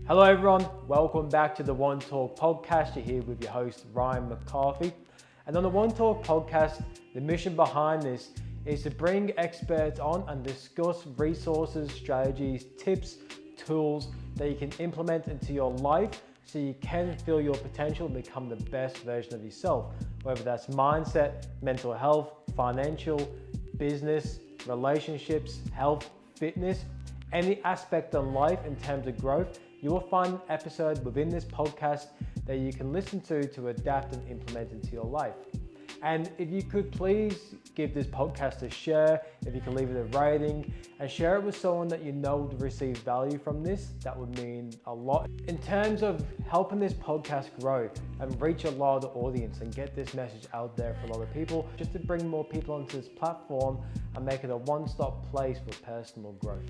Hello everyone, welcome back to the One Talk podcast. You're here with your host Ryan McCarthy. And on the One Talk podcast, the mission behind this is to bring experts on and discuss resources, strategies, tips, tools that you can implement into your life so you can feel your potential and become the best version of yourself. Whether that's mindset, mental health, financial, business, relationships, health, fitness, any aspect of life in terms of growth, you will find an episode within this podcast that you can listen to adapt and implement into your life. And if you could please give this podcast a share, if you can leave it a rating and share it with someone that you know would receive value from this, that would mean a lot. In terms of helping this podcast grow and reach a larger audience and get this message out there for a lot of people, just to bring more people onto this platform and make it a one-stop place for personal growth.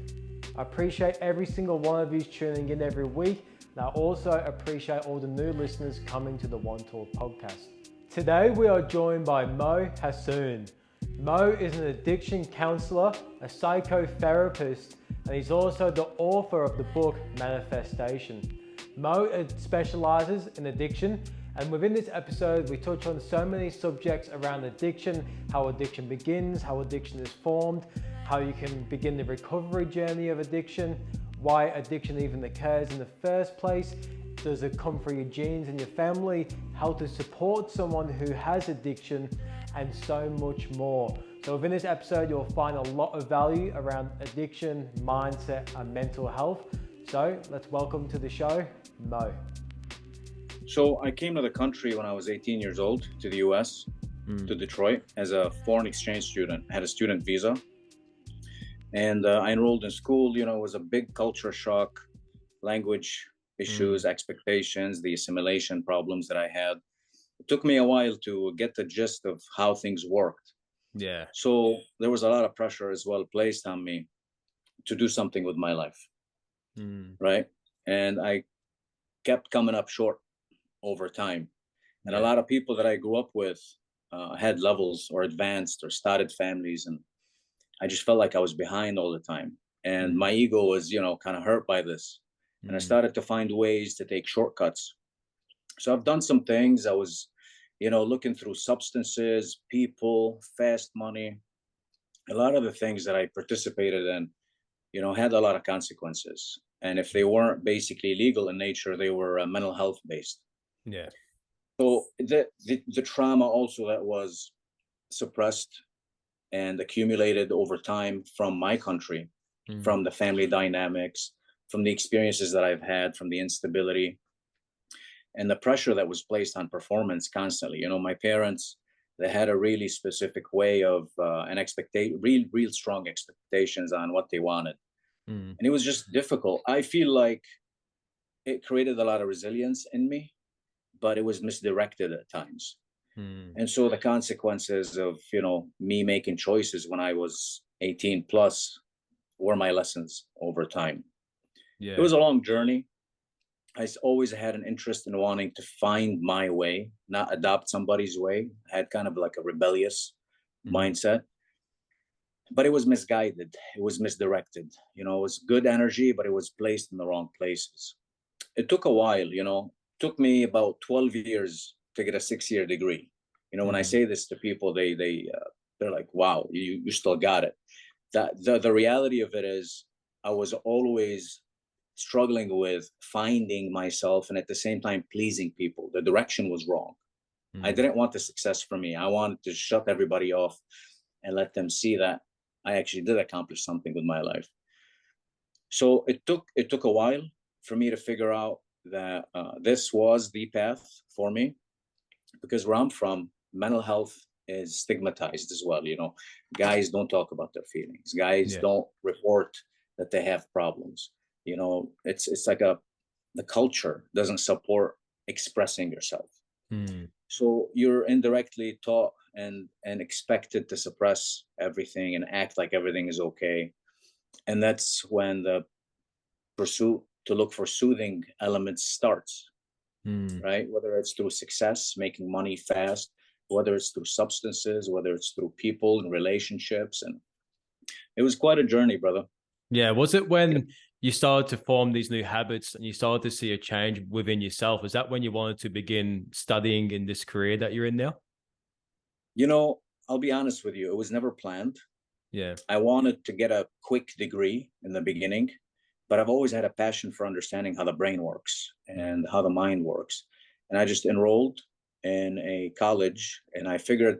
I appreciate every single one of you tuning in every week. And I also appreciate all the new listeners coming to the One Talk podcast. Today we are joined by Mo Hassoun. Mo is an addiction counsellor, a psychotherapist, and he's also the author of the book Manifestation. Mo specializes in addiction, and within this episode we touch on so many subjects around addiction, how addiction begins, how addiction is formed, how you can begin the recovery journey of addiction, why addiction even occurs in the first place, does it come from your genes and your family, how to support someone who has addiction, and so much more. So within this episode, you'll find a lot of value around addiction, mindset, and mental health. So let's welcome to the show, Mo. So I came to the country when I was 18 years old, to the US, to Detroit, as a foreign exchange student. I had a student visa. And I enrolled in school. You know, it was a big culture shock, language issues, expectations, the assimilation problems that I had. It took me a while to get the gist of how things worked. Yeah. So there was a lot of pressure as well placed on me to do something with my life, right? And I kept coming up short over time. And a lot of people that I grew up with had levels or advanced or started families, and I just felt like I was behind all the time. And my ego was, kind of hurt by this. And I started to find ways to take shortcuts. So I've done some things. I was, looking through substances, people, fast money. A lot of the things that I participated in, had a lot of consequences. And if they weren't basically legal in nature, they were mental health based. Yeah. So the trauma also that was suppressed and accumulated over time from my country, from the family dynamics, from the experiences that I've had, from the instability and the pressure that was placed on performance constantly. My parents, they had a really specific way of real strong expectations on what they wanted. And it was just difficult. I feel like it created a lot of resilience in me, but it was misdirected at times. And so the consequences of, me making choices when I was 18 plus were my lessons over time. Yeah. It was a long journey. I always had an interest in wanting to find my way, not adopt somebody's way. I had kind of like a rebellious mindset, but it was misguided. It was misdirected. It was good energy, but it was placed in the wrong places. It took a while, took me about 12 years to get a 6-year degree. When I say this to people, they're like, wow, you still got it. The reality of it is I was always struggling with finding myself and at the same time pleasing people. The direction was wrong. I didn't want the success for me. I wanted to shut everybody off and let them see that I actually did accomplish something with my life. So it took a while for me to figure out that this was the path for me, because where I'm from, mental health is stigmatized as well. Guys don't talk about their feelings. Guys don't report that they have problems. It's like the culture doesn't support expressing yourself. So you're indirectly taught and expected to suppress everything and act like everything is okay. And that's when the pursuit to look for soothing elements starts, right? Whether it's through success, making money fast, whether it's through substances, whether it's through people and relationships. And it was quite a journey, brother. Yeah. Was it when you started to form these new habits and you started to see a change within yourself. Is that when you wanted to begin studying in this career that you're in now? You know, I'll be honest with you, it was never planned. Yeah. I wanted to get a quick degree in the beginning, but I've always had a passion for understanding how the brain works and how the mind works. And I just enrolled in a college, and I figured,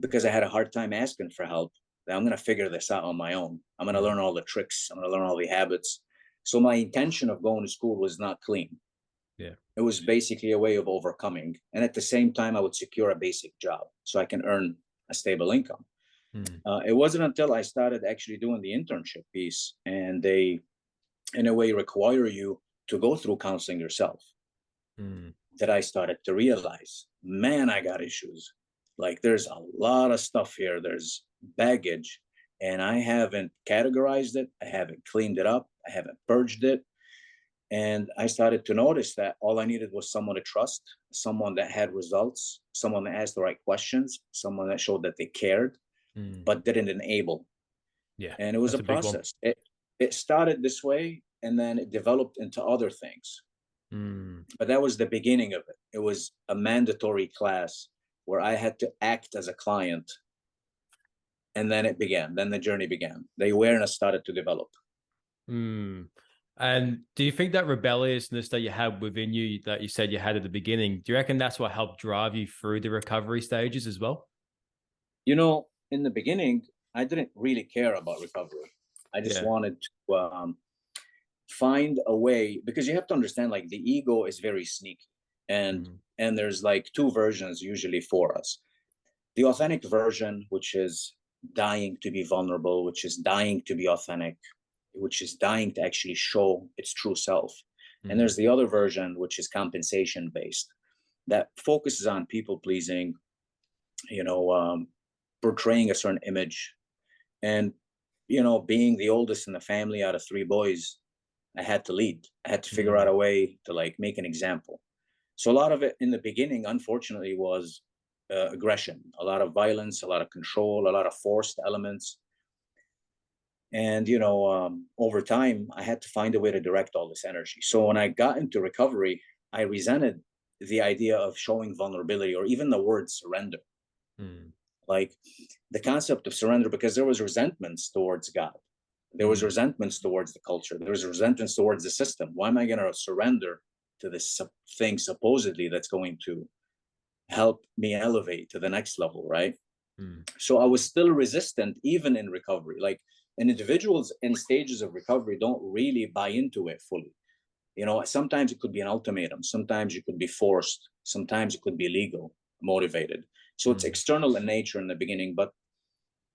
because I had a hard time asking for help, that I'm going to figure this out on my own. I'm going to learn all the tricks. I'm going to learn all the habits. So my intention of going to school was not clean. Yeah. It was basically a way of overcoming. And at the same time, I would secure a basic job so I can earn a stable income. It wasn't until I started actually doing the internship piece, and they, in a way, require you to go through counseling yourself, that I started to realize, man, I got issues. Like, there's a lot of stuff here. There's baggage, and I haven't categorized it. I haven't cleaned it up. I haven't purged it. And I started to notice that all I needed was someone to trust, someone that had results, someone that asked the right questions, someone that showed that they cared, but didn't enable. Yeah. And it was a process. It started this way, and then it developed into other things. But that was the beginning of it. It was a mandatory class where I had to act as a client. And then it began. Then the journey began. The awareness started to develop. And do you think that rebelliousness that you had within you, that you said you had at the beginning, do you reckon that's what helped drive you through the recovery stages as well? You know, in the beginning, I didn't really care about recovery. I just wanted to find a way, because you have to understand, like, the ego is very sneaky, and there's like two versions usually for us. The authentic version, which is dying to be vulnerable, which is dying to be authentic, which is dying to actually show its true self. And there's the other version, which is compensation based, that focuses on people pleasing, you know, portraying a certain image. And, you know, being the oldest in the family out of three boys, I had to lead. I had to figure out a way to, like, make an example. So a lot of it in the beginning, unfortunately, was aggression, a lot of violence, a lot of control, a lot of forced elements. And, you know, over time, I had to find a way to direct all this energy. So when I got into recovery, I resented the idea of showing vulnerability, or even the word surrender. Like, the concept of surrender, because there was resentments towards God. There was resentments towards the culture. There was resentments towards the system. Why am I going to surrender to this thing supposedly that's going to help me elevate to the next level, right? So I was still resistant even in recovery. Like, and individuals in stages of recovery don't really buy into it fully. You know, sometimes it could be an ultimatum. Sometimes you could be forced. Sometimes it could be legal motivated. So it's external in nature in the beginning, but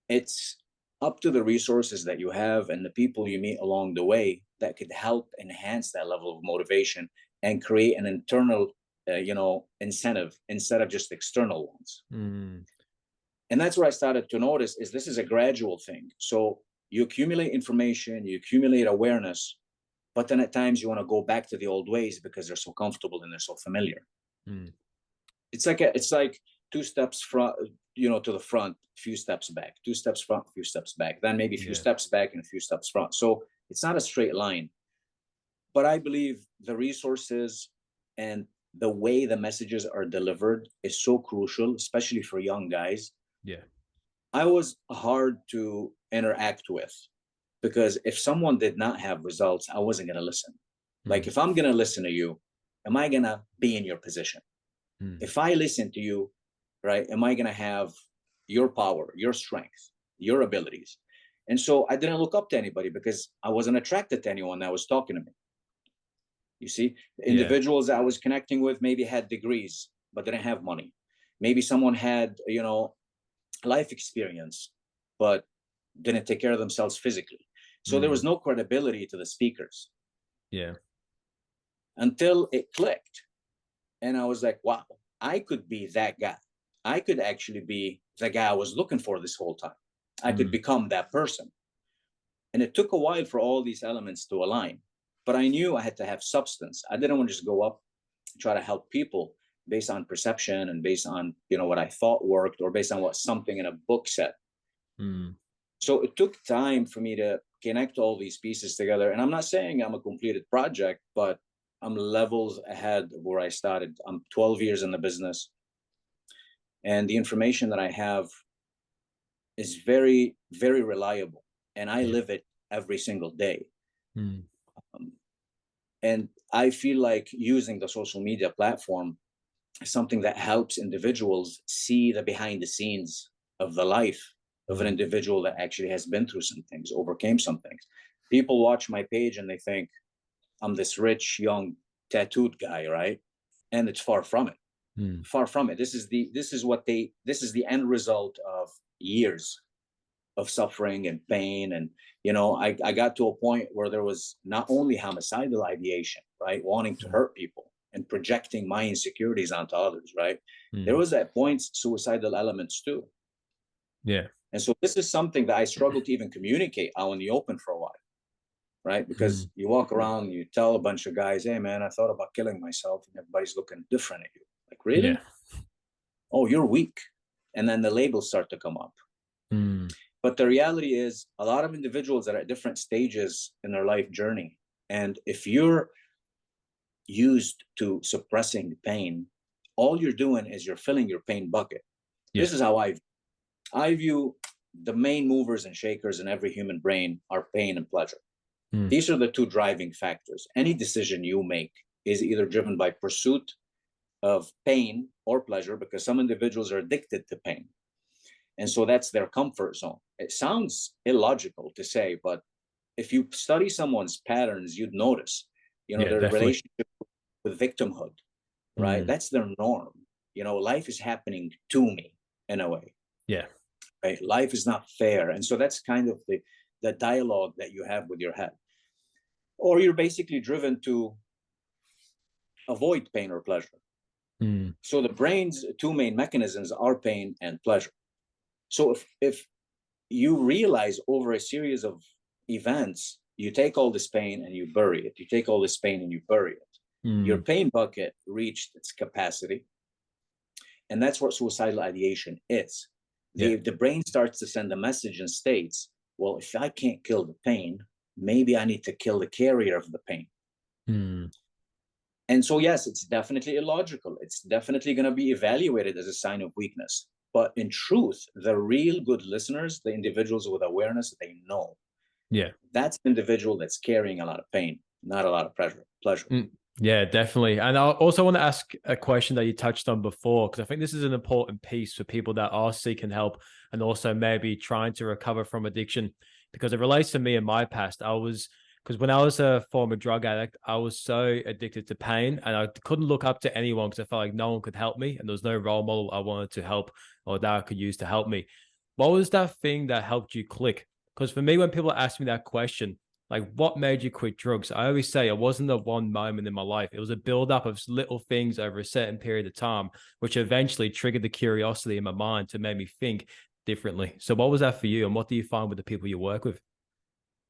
it's up to the resources that you have and the people you meet along the way that could help enhance that level of motivation and create an internal, you know, incentive instead of just external ones. And that's where I started to notice is this is a gradual thing. So you accumulate information, you accumulate awareness, but then at times you want to go back to the old ways because they're so comfortable and they're so familiar. It's like 2 steps front, you know, to the front, few steps back, 2 steps front, few steps back, then maybe a few steps back and a few steps front. So it's not a straight line. But I believe the resources and the way the messages are delivered is so crucial, especially for young guys. I was hard to interact with, because if someone did not have results, I wasn't going to listen. Like, if I'm going to listen to you, am I going to be in your position? If I listen to you, right, am I going to have your power, your strength, your abilities? And so I didn't look up to anybody because I wasn't attracted to anyone that was talking to me. You see, the individuals I was connecting with maybe had degrees, but didn't have money. Maybe someone had, you know, life experience, but didn't take care of themselves physically. So there was no credibility to the speakers. Until it clicked. And I was like, wow, I could be that guy. I could actually be the guy I was looking for this whole time. I could become that person. And it took a while for all these elements to align. But I knew I had to have substance. I didn't want to just go up and try to help people based on perception and based on, you know, what I thought worked or based on what something in a book said. So it took time for me to connect all these pieces together. And I'm not saying I'm a completed project, but I'm levels ahead of where I started. I'm 12 years in the business. And the information that I have is very, very reliable. And I live it every single day. And I feel like using the social media platform is something that helps individuals see the behind the scenes of the life of an individual that actually has been through some things, overcame some things. People watch my page and they think I'm this rich, young, tattooed guy, right? And it's far from it. Far from it. This is the end result of years of suffering and pain. And, I got to a point where there was not only homicidal ideation, right? Wanting to hurt people and projecting my insecurities onto others, right? There was at points suicidal elements too. Yeah. And so this is something that I struggle to even communicate out in the open for a while, right? Because you walk around, you tell a bunch of guys, hey man, I thought about killing myself, and everybody's looking different at you. Like, really? Yeah. Oh, you're weak. And then the labels start to come up. But the reality is a lot of individuals are at different stages in their life journey. And if you're used to suppressing pain, all you're doing is you're filling your pain bucket. This is how I view the main movers and shakers in every human brain are pain and pleasure. These are the two driving factors. Any decision you make is either driven by pursuit of pain or pleasure, because some individuals are addicted to pain. And so that's their comfort zone. It sounds illogical to say, but if you study someone's patterns, you'd notice, their definitely. relationship with victimhood, right? That's their norm. Life is happening to me in a way. Yeah. Right? Life is not fair. And so that's kind of the dialogue that you have with your head. Or you're basically driven to avoid pain or pleasure. So the brain's two main mechanisms are pain and pleasure. So if you realize over a series of events, you take all this pain and you bury it. You take all this pain and you bury it. Your pain bucket reached its capacity. And that's what suicidal ideation is. The brain starts to send a message and states, well, if I can't kill the pain, maybe I need to kill the carrier of the pain. And so, yes, it's definitely illogical. It's definitely going to be evaluated as a sign of weakness. But in truth, the real good listeners, the individuals with awareness, they know. That's the individual that's carrying a lot of pain, not a lot of pleasure. Yeah, definitely. And I also want to ask a question that you touched on before, because I think this is an important piece for people that are seeking help and also maybe trying to recover from addiction, because it relates to me in my past. Because when I was a former drug addict, I was so addicted to pain and I couldn't look up to anyone because I felt like no one could help me and there was no role model I wanted to help or that I could use to help me. What was that thing that helped you click? Because for me, when people ask me that question, like, what made you quit drugs? I always say it wasn't the one moment in my life. It was a buildup of little things over a certain period of time, which eventually triggered the curiosity in my mind to make me think differently. So what was that for you? And what do you find with the people you work with?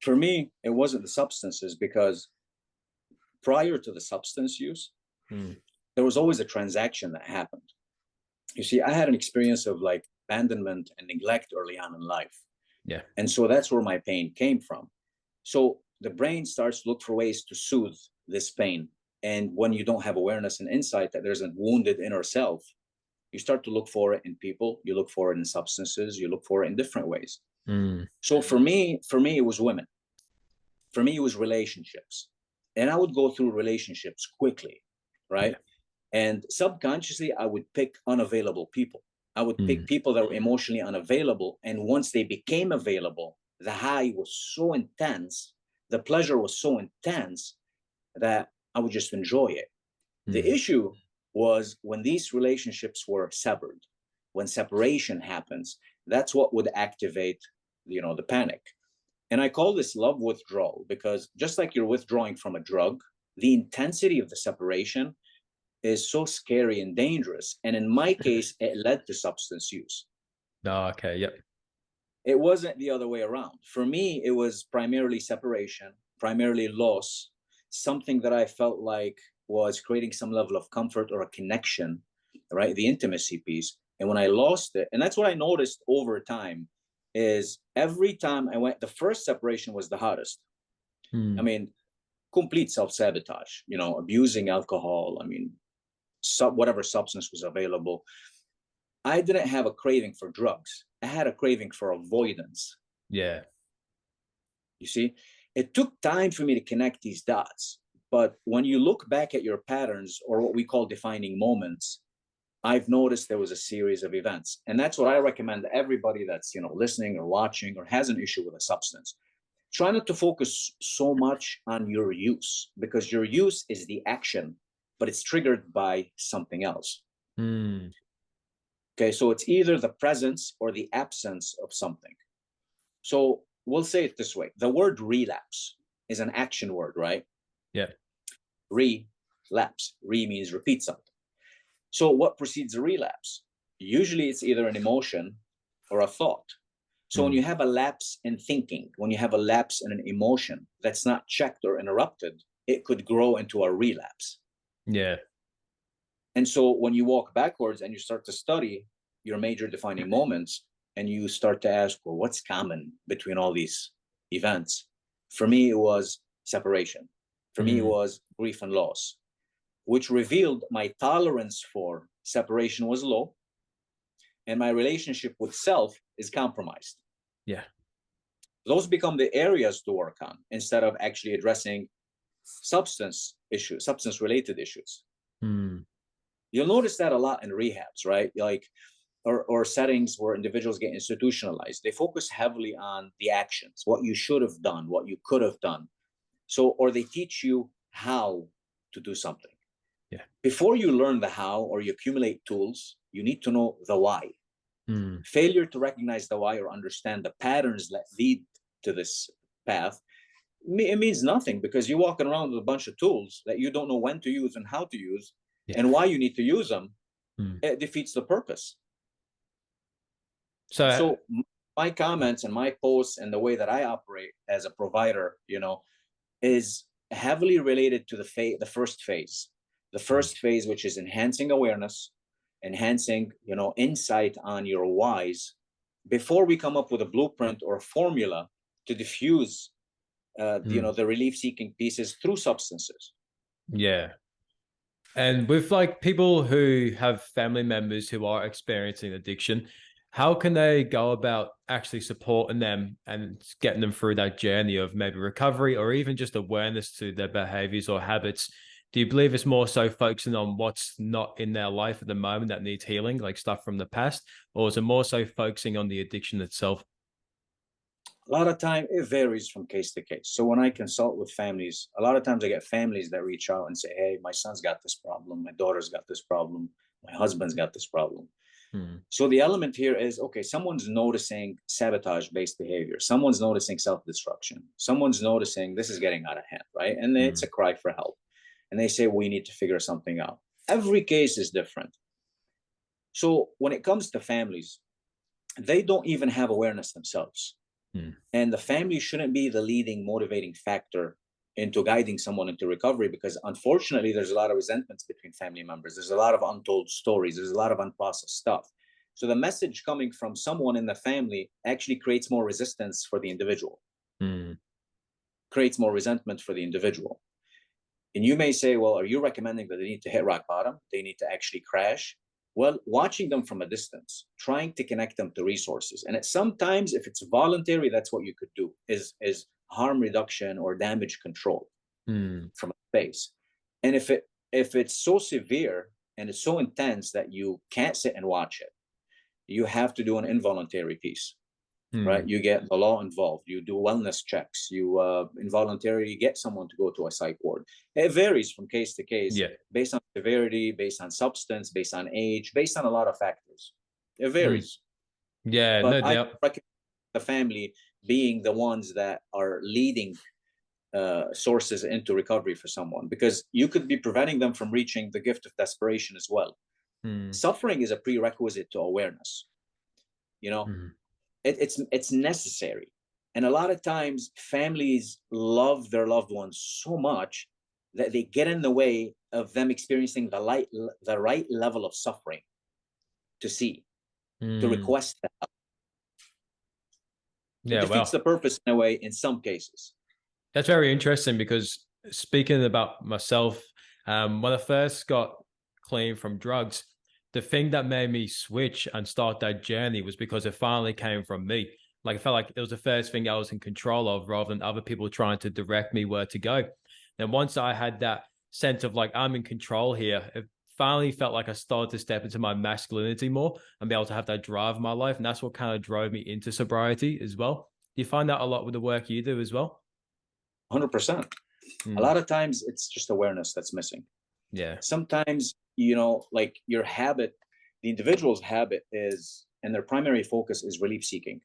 For me, it wasn't the substances, because prior to the substance use, there was always a transaction that happened. You see, I had an experience of like abandonment and neglect early on in life. And so that's where my pain came from. So the brain starts to look for ways to soothe this pain. And when you don't have awareness and insight that there's a wounded inner self, you start to look for it in people, you look for it in substances, you look for it in different ways. So for me, it was women. For me, it was relationships. And I would go through relationships quickly, right? And subconsciously, I would pick unavailable people. I would pick people that were emotionally unavailable. And once they became available, the high was so intense, the pleasure was so intense that I would just enjoy it. The issue was when these relationships were severed, when separation happens, that's what would activate, the panic. And I call this love withdrawal, because just like you're withdrawing from a drug, the intensity of the separation is so scary and dangerous. And in my case, it led to substance use. Oh, okay. Yep. It wasn't the other way around. For me, it was primarily separation, primarily loss, something that I felt like was creating some level of comfort or a connection, right? The intimacy piece. And when I lost it, and that's what I noticed over time, is every time I went, the first separation was the hardest. I mean, complete self-sabotage, you know, abusing alcohol. I mean, whatever substance was available. I didn't have a craving for drugs. I had a craving for avoidance. Yeah. You see, it took time for me to connect these dots. But when you look back at your patterns, or what we call defining moments, I've noticed there was a series of events. And that's what I recommend to everybody that's, you know, listening or watching or has an issue with a substance. Try not to focus so much on your use, because your use is the action, but it's triggered by something else. Okay, so it's either the presence or the absence of something. So we'll say it this way. The word relapse is an action word, right? Yeah. Relapse. Re means repeat something. So what precedes a relapse? Usually it's either an emotion or a thought. So when you have a lapse in thinking, when you have a lapse in an emotion that's not checked or interrupted, it could grow into a relapse. Yeah. And so when you walk backwards and you start to study your major defining moments, and you start to ask, well, what's common between all these events? For me, it was separation. For me, it was grief and loss, which revealed my tolerance for separation was low, and my relationship with self is compromised. Yeah. Those become the areas to work on instead of actually addressing substance issues, substance related issues. You'll notice that a lot in rehabs, right? Like, or settings where individuals get institutionalized. They focus heavily on the actions, what you should have done, what you could have done. So, or they teach you how to do something. Yeah. Before you learn the how or you accumulate tools, you need to know the why. Failure to recognize the why or understand the patterns that lead to this path, it means nothing, because you're walking around with a bunch of tools that you don't know when to use and how to use and why you need to use them. It defeats the purpose. So my comments and my posts and the way that I operate as a provider, you know, is heavily related to the first phase. The first phase, which is enhancing awareness, enhancing, you know, insight on your whys, before we come up with a blueprint or a formula to diffuse, you know, the relief-seeking pieces through substances. Yeah. And with like people who have family members who are experiencing addiction, how can they go about actually supporting them and getting them through that journey of maybe recovery or even just awareness to their behaviors or habits? Do you believe it's more so focusing on what's not in their life at the moment that needs healing, like stuff from the past, or is it more so focusing on the addiction itself? A lot of time it varies from case to case. So when I consult with families, a lot of times I get families that reach out and say, hey, my son's got this problem, my daughter's got this problem, my husband's got this problem. So the element here is, okay, someone's noticing sabotage-based behavior. Someone's noticing self-destruction. Someone's noticing this is getting out of hand, right? And it's a cry for help. And they say, we need to figure something out. Every case is different. So when it comes to families, they don't even have awareness themselves. And the family shouldn't be the leading motivating factor into guiding someone into recovery, because unfortunately there's a lot of resentments between family members. There's a lot of untold stories. There's a lot of unprocessed stuff. So the message coming from someone in the family actually creates more resistance for the individual, creates more resentment for the individual. And you may say, well, are you recommending that they need to hit rock bottom? They need to actually crash? Well, watching them from a distance, trying to connect them to resources. And sometimes if it's voluntary, that's what you could do, is harm reduction or damage control from a space. And if it's so severe and it's so intense that you can't sit and watch it, you have to do an involuntary piece, right? You get the law involved, you do wellness checks, you involuntarily get someone to go to a psych ward. It varies from case to case, based on severity, based on substance, based on age, based on a lot of factors. It varies. Yeah, but no I doubt. recommend the family being the ones that are leading sources into recovery for someone, because you could be preventing them from reaching the gift of desperation as well. Suffering is a prerequisite to awareness, you know. It's necessary. And a lot of times families love their loved ones so much that they get in the way of them experiencing the right level of suffering to see, to request that. It Yeah, defeats well, the purpose in a way in some cases. that's very interesting because speaking about myself, when I first got clean from drugs, the thing that made me switch and start that journey was because it finally came from me. Like I felt like it was the first thing I was in control of rather than other people trying to direct me where to go. And once I had that sense of like, I'm in control here, it finally felt like I started to step into my masculinity more and be able to have that drive in my life. And that's what kind of drove me into sobriety as well. Do you find that a lot with the work you do as well? 100%. A Mm, lot of times it's just awareness that's missing. yeah. Sometimes, like your habit, the individual's habit is, and their primary focus is relief seeking.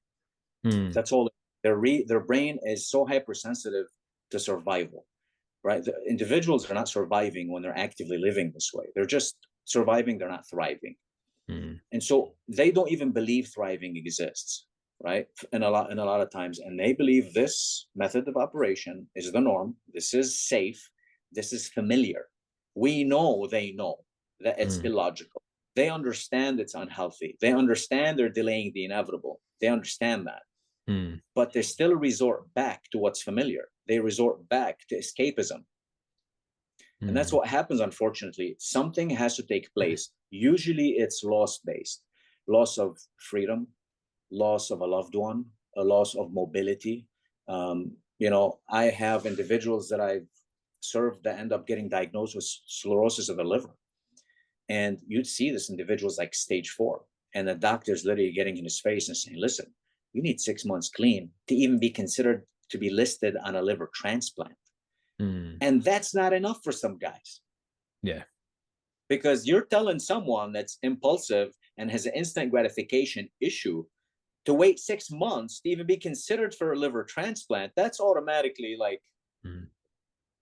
Mm, That's all. Their brain is so hypersensitive to survival, right? The individuals are not surviving when they're actively living this way. They're just surviving. They're not thriving. mm, And so they don't even believe thriving exists, right? In a lot of times, and they believe this method of operation is the norm. This is safe. This is familiar. We know they know that it's mm, illogical. They understand it's unhealthy. They understand they're delaying the inevitable. They understand that, mm, but they still resort back to what's familiar. They resort back to escapism. And that's mm, what happens, unfortunately. Something has to take place. Usually it's loss based, loss of freedom, loss of a loved one, a loss of mobility. I have individuals that I've served that end up getting diagnosed with sclerosis of the liver. And you'd see this individual's like stage 4. And the doctor's literally getting in his face and saying, listen, you need 6 months clean to even be considered to be listed on a liver transplant. mm. And that's not enough for some guys, Yeah. because you're telling someone that's impulsive and has an instant gratification issue to wait 6 months to even be considered for a liver transplant. That's automatically like, Mm,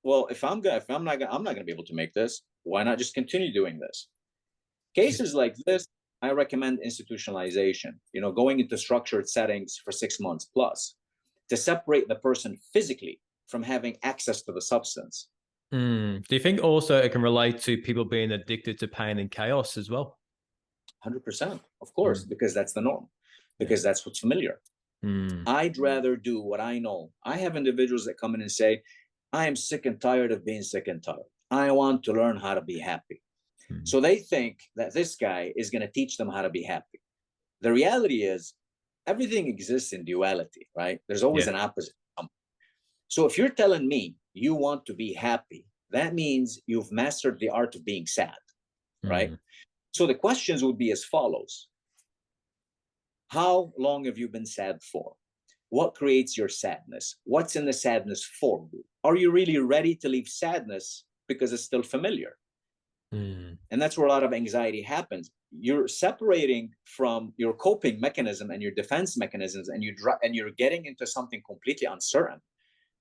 well, I'm not gonna be able to make this. Why not just continue doing this? Cases like this, I recommend institutionalization. Going into structured settings for 6 months plus to separate the person physically from having access to the substance. mm. Do you think also it can relate to people being addicted to pain and chaos as well? 100%, of course, Mm, because that's the norm, yeah. because that's what's familiar. Mm, I'd rather do what I know. I have individuals that come in and say, I am sick and tired of being sick and tired. I want to learn how to be happy. mm, So they think that this guy is going to teach them how to be happy. The reality is, everything exists in duality, right? There's always yeah. an opposite. So if you're telling me you want to be happy, that means you've mastered the art of being sad, right? Mm, So the questions would be as follows. How long have you been sad for? What creates your sadness? What's in the sadness for you? Are you really ready to leave sadness because it's still familiar? mm, And that's where a lot of anxiety happens. You're separating from your coping mechanism and your defense mechanisms, and you're getting into something completely uncertain.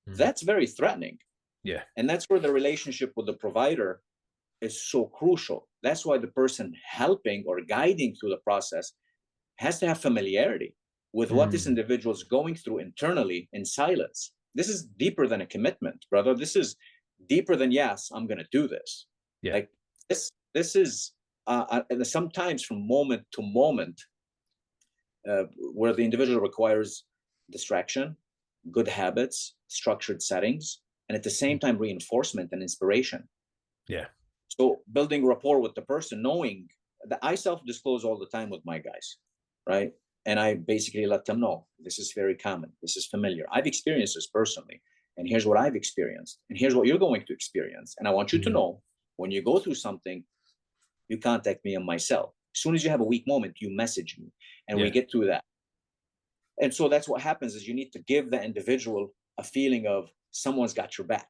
mm. That's very threatening. Yeah. And that's where the relationship with the provider is so crucial. That's why the person helping or guiding through the process has to have familiarity with what this Mm, individual is going through internally in silence. This is deeper than a commitment, brother. This is deeper than, yes, I'm going to do this. yeah. Like this is sometimes from moment to moment, where the individual requires distraction, good habits, structured settings, and at the same time reinforcement and inspiration. Yeah. So building rapport with the person, knowing that I self-disclose all the time with my guys, right? And I basically let them know this is very common, this is familiar. I've experienced this personally, and here's what I've experienced, and here's what you're going to experience. And I want you to Mm, know, when you go through something, you contact me on my cell. As soon as you have a weak moment, you message me, and we yeah. get through that. And so that's what happens is you need to give the individual a feeling of someone's got your back,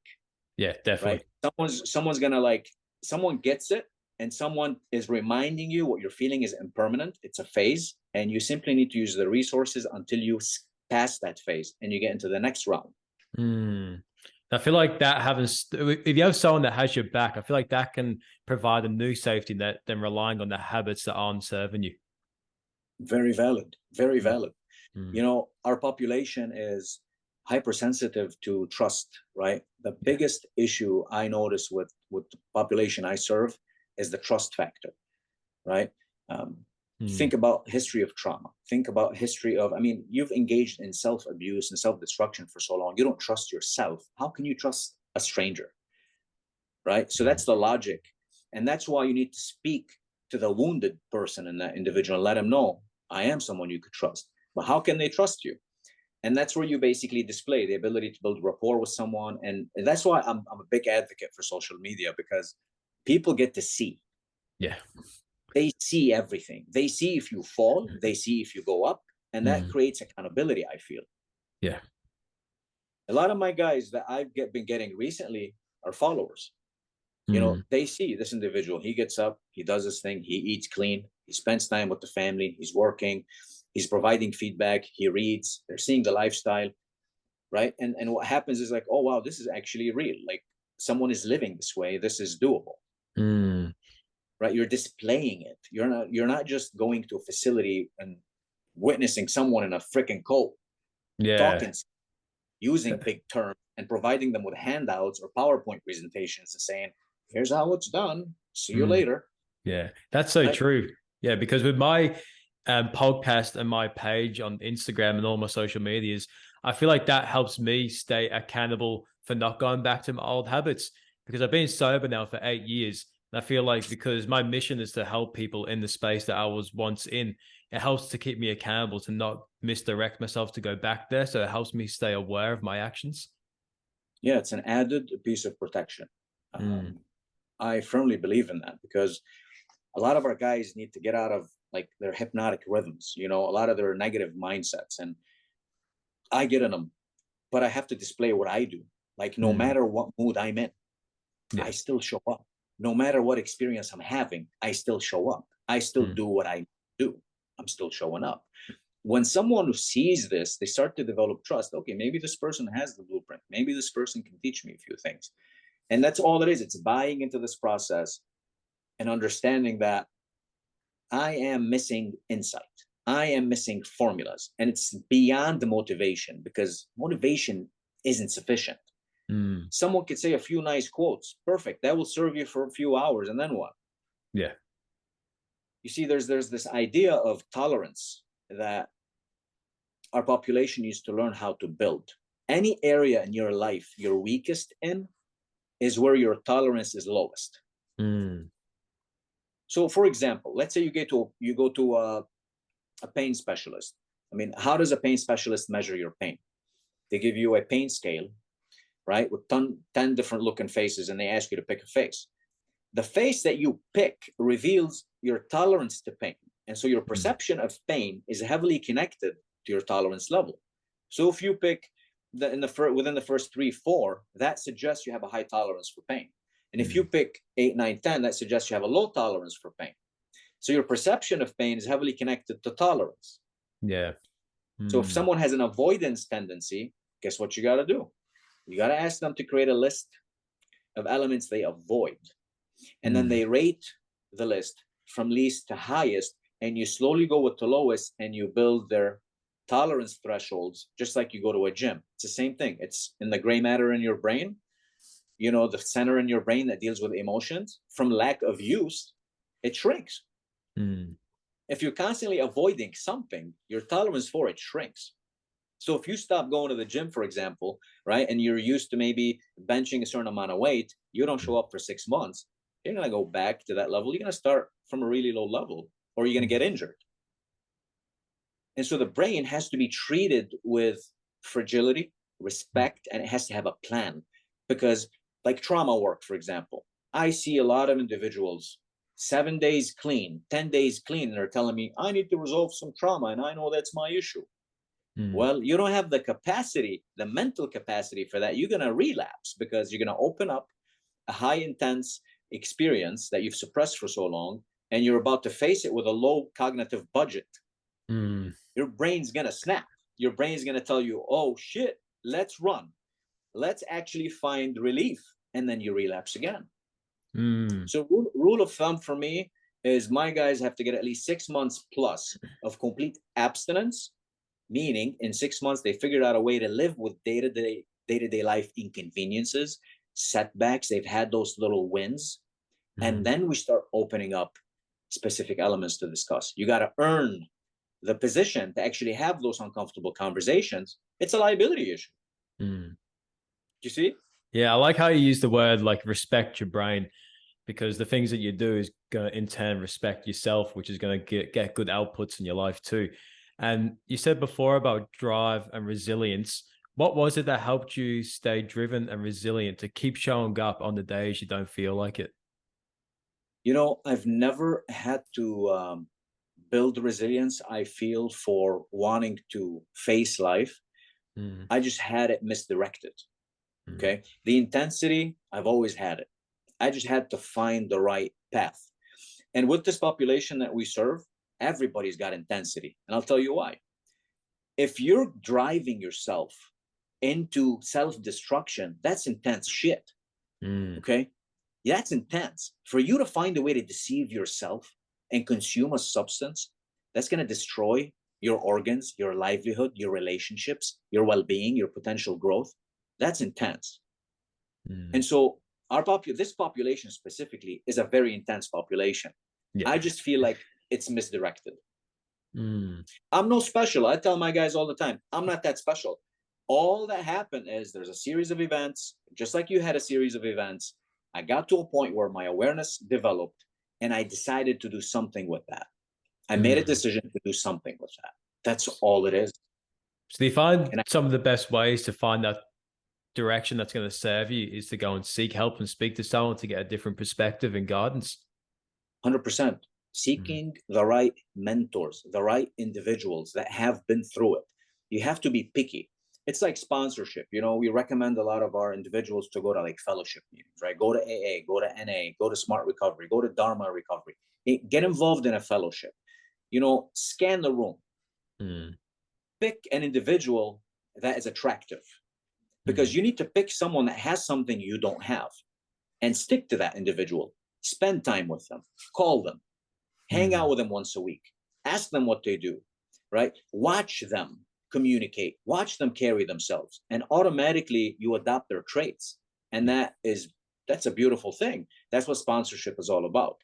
Yeah, right? definitely. Someone's gonna like, someone gets it, and someone is reminding you what you're feeling is impermanent. It's a phase, and you simply need to use the resources until you pass that phase and you get into the next round. Mm. I feel like that if you have someone that has your back, I feel like that can provide a new safety net than relying on the habits that aren't serving you. Very valid, very Mm, valid. mm, Our population is hypersensitive to trust, right? The yeah. biggest issue I notice with the population I serve is the trust factor, right? Think about history of trauma. Think about history of, I mean, you've engaged in self-abuse and self-destruction for so long. You don't trust yourself. How can you trust a stranger? Right? So that's the logic. And that's why you need to speak to the wounded person in that individual and let him know, I am someone you could trust. But how can they trust you? And that's where you basically display the ability to build rapport with someone. And that's why I'm a big advocate for social media, because people get to see. Yeah. They see everything. They see if you fall, they see if you go up, and that creates accountability, I feel. Yeah. A lot of my guys that I've been getting recently are followers. You know, they see this individual, he gets up, he does his thing, he eats clean, he spends time with the family, he's working, he's providing feedback, he reads, they're seeing the lifestyle, right? And what happens is like, oh, wow, this is actually real. Like, someone is living this way, this is doable. Right? You're displaying it. You're not just going to a facility and witnessing someone in a freaking coat talking, using big terms and providing them with handouts or PowerPoint presentations and saying, here's how it's done. See you later. Yeah, that's so true. Yeah, because with my podcast and my page on Instagram and all my social medias, I feel like that helps me stay accountable for not going back to my old habits, because I've been sober now for 8 years. And I feel like because my mission is to help people in the space that I was once in, it helps to keep me accountable to not misdirect myself to go back there. So it helps me stay aware of my actions. Yeah, it's an added piece of protection. I firmly believe in that, because a lot of our guys need to get out of like their hypnotic rhythms, you know, a lot of their negative mindsets. And I get in them, but I have to display what I do. Like, no matter what mood I'm in, I still show up. No matter what experience I'm having, I still show up. I still do what I do. I'm still showing up. When someone who sees this, they start to develop trust. Okay, maybe this person has the blueprint. Maybe this person can teach me a few things. And that's all it is. It's buying into this process and understanding that I am missing insight. I am missing formulas. And it's beyond the motivation, because motivation isn't sufficient. Someone could say a few nice quotes. Perfect. That will serve you for a few hours. And then what? Yeah. You see, there's this idea of tolerance that our population needs to learn how to build. Any area in your life you're weakest in is where your tolerance is lowest. So, for example, let's say you go to a pain specialist. I mean, how does a pain specialist measure your pain? They give you a pain scale, right, with 10 different looking faces, and they ask you to pick a face. The face that you pick reveals your tolerance to pain. And so your perception of pain is heavily connected to your tolerance level. So if you pick within the first 3, 4, that suggests you have a high tolerance for pain. And if you pick 8, 9, 10, that suggests you have a low tolerance for pain. So your perception of pain is heavily connected to tolerance. Yeah. So if someone has an avoidance tendency, guess what you got to do? You got to ask them to create a list of elements they avoid. And then they rate the list from least to highest, and you slowly go with the lowest, and you build their tolerance thresholds, just like you go to a gym. It's the same thing. It's in the gray matter in your brain, you know, the center in your brain that deals with emotions. From lack of use, it shrinks. If you're constantly avoiding something, your tolerance for it shrinks. So if you stop going to the gym, for example, right, and you're used to maybe benching a certain amount of weight, you don't show up for 6 months, you're going to go back to that level. You're going to start from a really low level, or you're going to get injured. And so the brain has to be treated with fragility, respect, and it has to have a plan. Because like trauma work, for example, I see a lot of individuals 7 days clean, 10 days clean, and they're telling me, I need to resolve some trauma, and I know that's my issue. Well, you don't have the capacity, the mental capacity for that. You're going to relapse, because you're going to open up a high intense experience that you've suppressed for so long, and you're about to face it with a low cognitive budget. Your brain's going to snap. Your brain's going to tell you, oh shit, let's run. Let's actually find relief. And then you relapse again. So rule of thumb for me is my guys have to get at least 6 months plus of complete abstinence, meaning in 6 months, they figured out a way to live with day-to-day life inconveniences, setbacks. They've had those little wins. And then we start opening up specific elements to discuss. You got to earn the position to actually have those uncomfortable conversations. It's a liability issue. Mm. You see? Yeah, I like how you use the word like respect your brain, because the things that you do is going to in turn respect yourself, which is going to get good outputs in your life too. And you said before about drive and resilience. What was it that helped you stay driven and resilient to keep showing up on the days you don't feel like it? You know, I've never had to build resilience, I feel, for wanting to face life. Mm, I just had it misdirected. mm, Okay. The intensity, I've always had it. I just had to find the right path. And with this population that we serve, everybody's got intensity. And I'll tell you why. If you're driving yourself into self-destruction, that's intense shit. mm, Okay. That's intense. For you to find a way to deceive yourself and consume a substance that's going to destroy your organs, your livelihood, your relationships, your well-being, your potential growth, that's intense. And mm. so this population specifically is a very intense population. Yeah. I just feel like it's misdirected. Mm, I'm no special. I tell my guys all the time, I'm not that special. All that happened is there's a series of events, just like you had a series of events. I got to a point where my awareness developed and I decided to do something with that. I made a mm. decision to do something with that. That's all it is. So do you find And some of the best ways to find that direction that's going to serve you is to go and seek help and speak to someone to get a different perspective and guidance? 100% Mm, seeking the right mentors, the right individuals that have been through it. You have to be picky. It's like sponsorship. You know, we recommend a lot of our individuals to go to like fellowship meetings, right? Go to AA, go to NA, go to Smart Recovery, go to Dharma Recovery. Get involved in a fellowship. You know, scan the room. mm, Pick an individual that is attractive, because mm, you need to pick someone that has something you don't have and stick to that individual. Spend time with them, call them, hang out mm. with them once a week, ask them what they do, right? Watch them communicate, watch them carry themselves, and automatically you adopt their traits. And Yeah. that's a beautiful thing. That's what sponsorship is all about.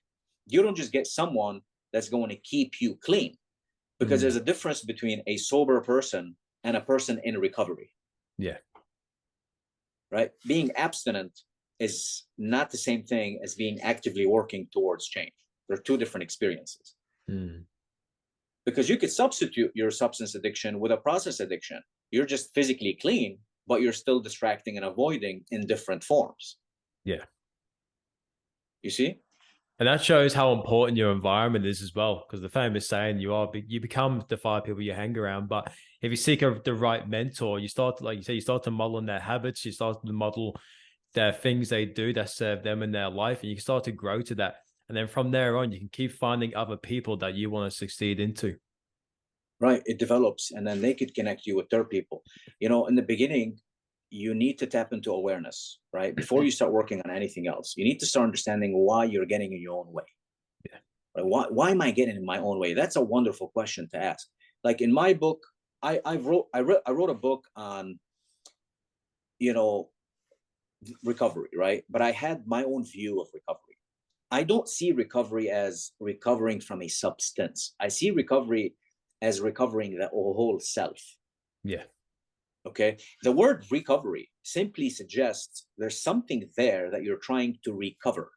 You don't just get someone that's going to keep you clean, because Mm, there's a difference between a sober person and a person in recovery, yeah. right? Being abstinent is not the same thing as being actively working towards change. They're two different experiences. Mm, Because you could substitute your substance addiction with a process addiction. You're just physically clean, but you're still distracting and avoiding in different forms. yeah. You see? And that shows how important your environment is as well. Because the famous saying, you become the five people you hang around. But if you seek the right mentor, you start to, like you say, you start to model in their habits, you start to model their things they do that serve them in their life, and you can start to grow to that. And then from there on, you can keep finding other people that you want to succeed into. Right. It develops, and then they could connect you with their people. You know, in the beginning, you need to tap into awareness, right? Before you start working on anything else, you need to start understanding why you're getting in your own way. Yeah. Right? Why am I getting in my own way? That's a wonderful question to ask. Like in my book, I wrote a book on, you know, recovery, right? But I had my own view of recovery. I don't see recovery as recovering from a substance. I see recovery as recovering the whole self. Yeah. Okay. The word recovery simply suggests there's something there that you're trying to recover.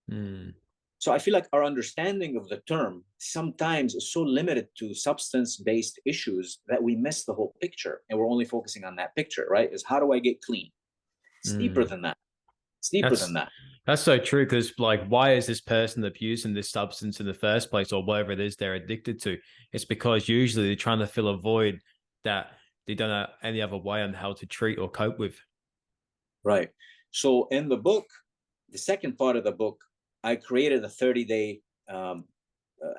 Mm, So I feel like our understanding of the term sometimes is so limited to substance-based issues that we miss the whole picture, and we're only focusing on that picture, right? Is how do I get clean? It's deeper mm. than that. It's deeper than That's that. that's so true, because like, why is this person abusing this substance in the first place, or whatever it is they're addicted to? It's because usually they're trying to fill a void that they don't have any other way on how to treat or cope with. Right. So in the book, the second part of the book, I created a 30-day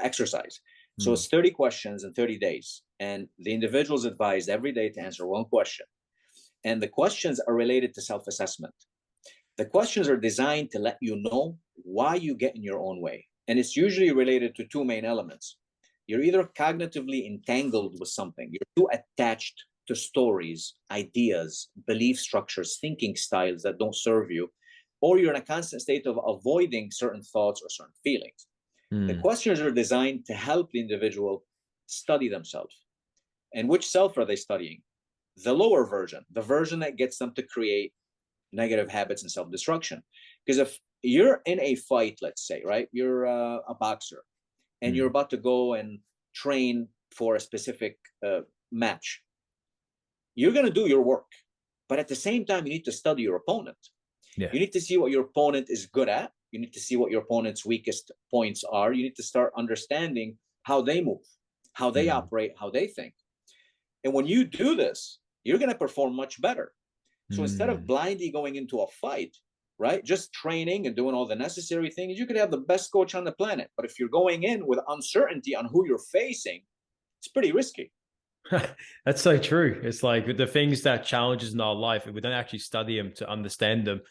exercise. So Mm, it's 30 questions in 30 days. And the individual's advised every day to answer one question. And the questions are related to self-assessment. The questions are designed to let you know why you get in your own way. And it's usually related to two main elements. You're either cognitively entangled with something, you're too attached to stories, ideas, belief structures, thinking styles that don't serve you, or you're in a constant state of avoiding certain thoughts or certain feelings. The questions are designed to help the individual study themselves. And which self are they studying? The lower version, the version that gets them to create negative habits and self-destruction. Because if you're in a fight, let's say, right, you're a boxer and you're about to go and train for a specific match, you're going to do your work. But at the same time, you need to study your opponent. Yeah. You need to see what your opponent is good at. You need to see what your opponent's weakest points are. You need to start understanding how they move, how they operate, how they think. And when you do this, you're going to perform much better. So instead of blindly going into a fight, right, just training and doing all the necessary things, you could have the best coach on the planet. But if you're going in with uncertainty on who you're facing, it's pretty risky. That's so true. It's like with the things that challenges in our life, if we don't actually study them to understand them,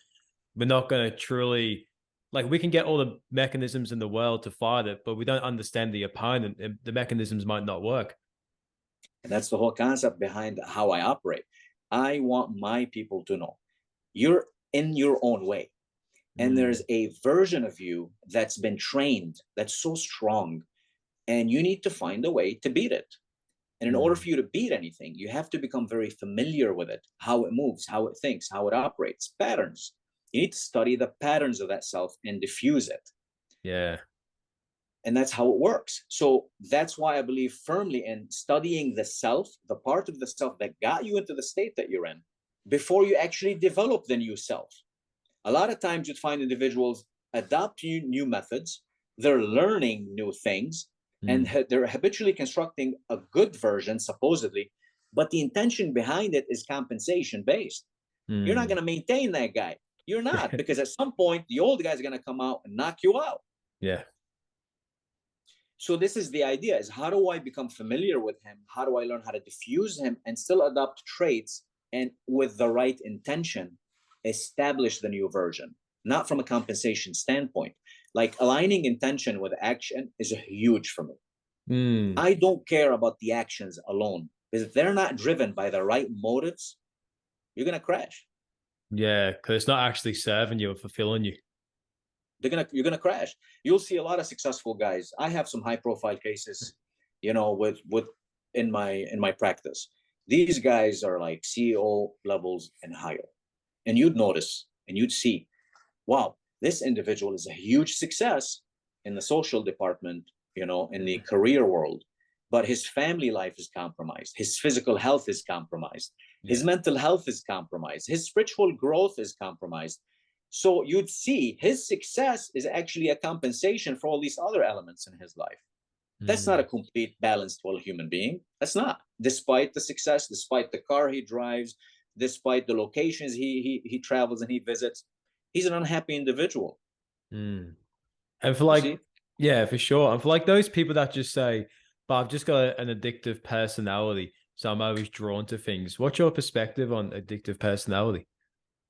we're not going to truly, like, we can get all the mechanisms in the world to fight it, but we don't understand the opponent, and the mechanisms might not work. And that's the whole concept behind how I operate. I want my people to know you're in your own way. And there's a version of you that's been trained, that's so strong, and you need to find a way to beat it. And in order for you to beat anything, you have to become very familiar with it, how it moves, how it thinks, how it operates, patterns. You need to study the patterns of that self and diffuse it. Yeah. And that's how it works. So that's why I believe firmly in studying the self, the part of the self that got you into the state that you're in, before you actually develop the new self. A lot of times you'd find individuals adopt new methods, they're learning new things, and they're habitually constructing a good version, supposedly, but the intention behind it is compensation based. You're not going to maintain that guy. You're not, because at some point, the old guy's going to come out and knock you out. Yeah. So this is the idea, is how do I become familiar with him? How do I learn how to diffuse him and still adopt traits and with the right intention, establish the new version, not from a compensation standpoint. Like aligning intention with action is huge for me. I don't care about the actions alone, because if they're not driven by the right motives, you're going to crash. Yeah, because it's not actually serving you or fulfilling you. You're gonna crash. You'll see a lot of successful guys. I have some high profile cases, with in my practice. These guys are like CEO levels and higher. And you'd notice and you'd see, wow, this individual is a huge success in the social department, in the career world, but his family life is compromised. His physical health is compromised. His mental health is compromised. His spiritual growth is compromised. So you'd see his success is actually a compensation for all these other elements in his life. That's not a complete balanced, well human being. That's not. Despite the success, despite the car he drives, despite the locations he travels and he visits, he's an unhappy individual. And for yeah, for sure. And for like those people that just say, but I've just got an addictive personality, so I'm always drawn to things. What's your perspective on addictive personality?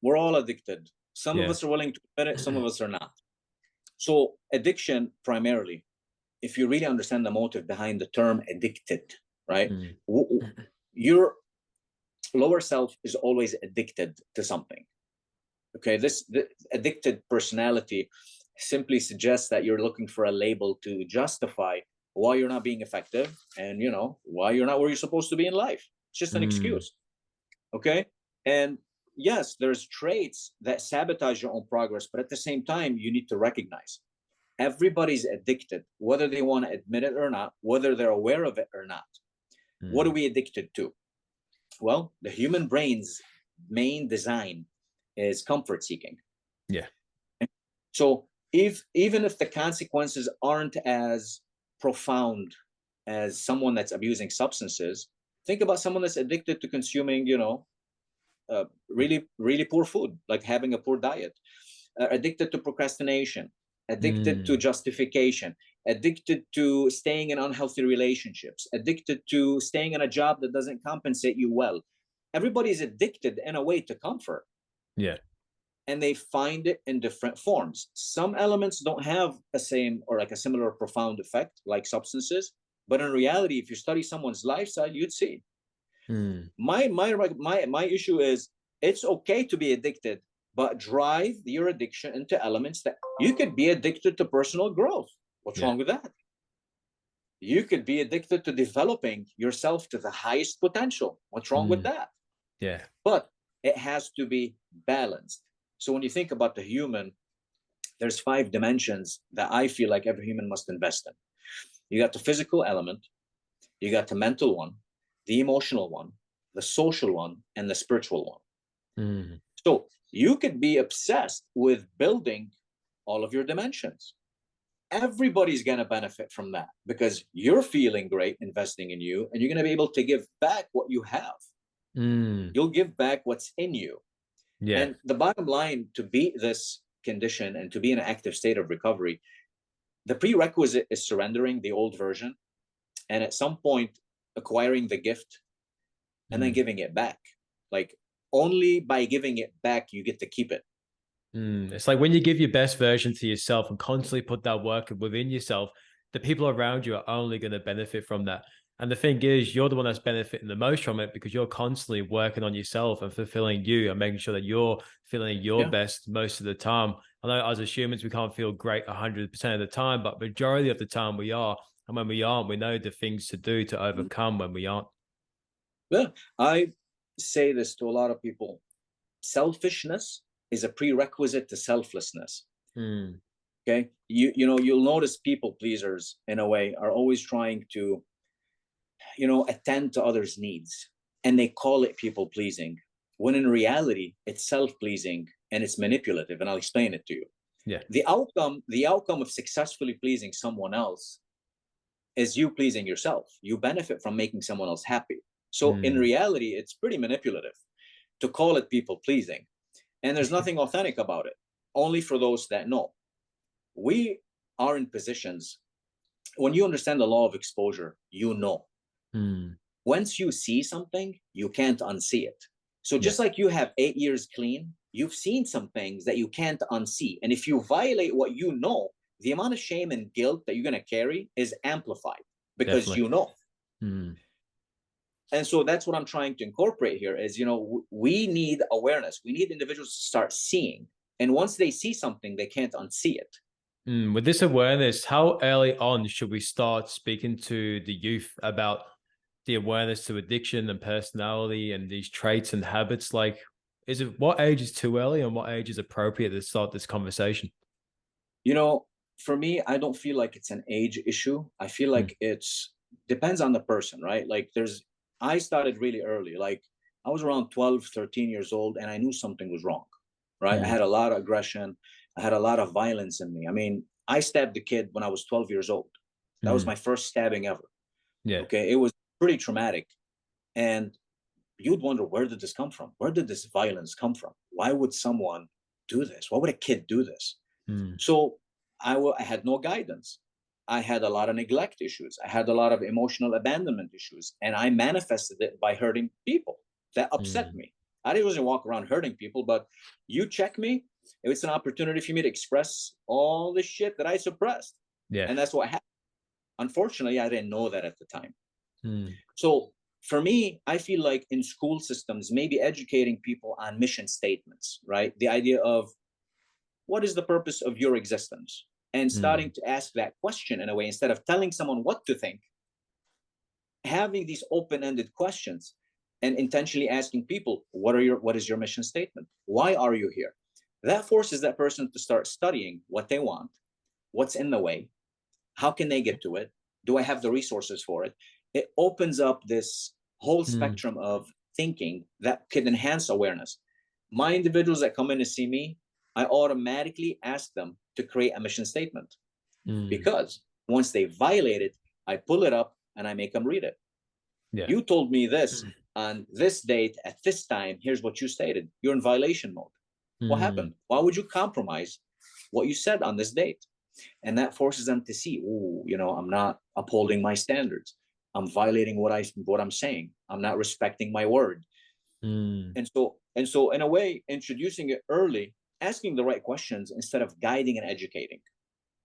We're all addicted. Some of us are willing to admit it, some of us are not. So addiction, primarily, if you really understand the motive behind the term addicted, right? Your lower self is always addicted to something. Okay, the addicted personality simply suggests that you're looking for a label to justify why you're not being effective and, why you're not where you're supposed to be in life. It's just an excuse. Okay? And yes, there's traits that sabotage your own progress, but at the same time, you need to recognize everybody's addicted, whether they want to admit it or not, whether they're aware of it or not. What are we addicted to? Well, the human brain's main design is comfort seeking. Yeah. So even if the consequences aren't as profound as someone that's abusing substances, think about someone that's addicted to consuming, really, really poor food, like having a poor diet, addicted to procrastination, addicted to justification, addicted to staying in unhealthy relationships, addicted to staying in a job that doesn't compensate you well. Everybody's addicted in a way to comfort. Yeah. And they find it in different forms. Some elements don't have a same or like a similar profound effect like substances, but in reality, if you study someone's lifestyle, you'd see. My issue is it's okay to be addicted, but drive your addiction into elements that you could be addicted to personal growth. What's wrong with that? You could be addicted to developing yourself to the highest potential. What's wrong with that? Yeah. But it has to be balanced. So when you think about the human, there's 5 dimensions that I feel like every human must invest in. You got the physical element, you got the mental one, the emotional one, the social one, and the spiritual one. So you could be obsessed with building all of your dimensions. Everybody's going to benefit from that because you're feeling great investing in you, and you're going to be able to give back what you have. You'll give back what's in you. Yeah. And the bottom line, to beat this condition and to be in an active state of recovery, the prerequisite is surrendering the old version, and at some point acquiring the gift and then giving it back. Like, only by giving it back you get to keep it. It's like when you give your best version to yourself and constantly put that work within yourself, the people around you are only going to benefit from that. And the thing is, you're the one that's benefiting the most from it because you're constantly working on yourself and fulfilling you and making sure that you're feeling your best most of the time. I know as humans, we can't feel great 100% of the time, but majority of the time we are. And when we aren't, we know the things to do to overcome when we aren't. Yeah, I say this to a lot of people. Selfishness is a prerequisite to selflessness. Okay, you know, you'll notice people pleasers in a way are always trying to, you know, attend to others' needs, and they call it people pleasing, when in reality it's self-pleasing and it's manipulative, and I'll explain it to you. The outcome of successfully pleasing someone else is you pleasing yourself. You benefit from making someone else happy. So in reality, it's pretty manipulative to call it people pleasing. And there's nothing authentic about it, only for those that know. We are in positions, when you understand the law of exposure, you know. Once you see something, you can't unsee it. So just like you have 8 years clean, you've seen some things that you can't unsee. And if you violate what you know, the amount of shame and guilt that you're going to carry is amplified because you know. And so that's what I'm trying to incorporate here is, you know, we need awareness. We need individuals to start seeing. And once they see something, they can't unsee it. With this awareness, how early on should we start speaking to the youth about the awareness to addiction and personality and these traits and habits? Like, what age is too early and what age is appropriate to start this conversation? You know, for me, I don't feel like it's an age issue. I feel like it's depends on the person, right? Like I started really early. Like I was around 12, 13 years old, and I knew something was wrong, right? I had a lot of aggression. I had a lot of violence in me. I mean, I stabbed a kid when I was 12 years old. That was my first stabbing ever. Okay. It was pretty traumatic. And you'd wonder, where did this come from? Where did this violence come from? Why would someone do this? Why would a kid do this? So I had no guidance. I had a lot of neglect issues. I had a lot of emotional abandonment issues, and I manifested it by hurting people that upset me. I didn't walk around hurting people, but you check me, it's an opportunity for me to express all the shit that I suppressed. And that's what happened. Unfortunately, I didn't know that at the time. So for me, I feel like in school systems, maybe educating people on mission statements, right? The idea of what is the purpose of your existence? And starting to ask that question in a way, instead of telling someone what to think, having these open-ended questions and intentionally asking people, what is your mission statement? Why are you here? That forces that person to start studying what they want, what's in the way, how can they get to it? Do I have the resources for it? It opens up this whole spectrum of thinking that could enhance awareness. My individuals that come in to see me, I automatically ask them to create a mission statement, because once they violate it, I pull it up and I make them read it. You told me this on this date at this time. Here's what you stated. You're in violation mode. What happened? Why would you compromise what you said on this date? And that forces them to see, oh, you know, I'm not upholding my standards. I'm violating what I'm saying. I'm not respecting my word. And so in a way, introducing it early, asking the right questions instead of guiding and educating.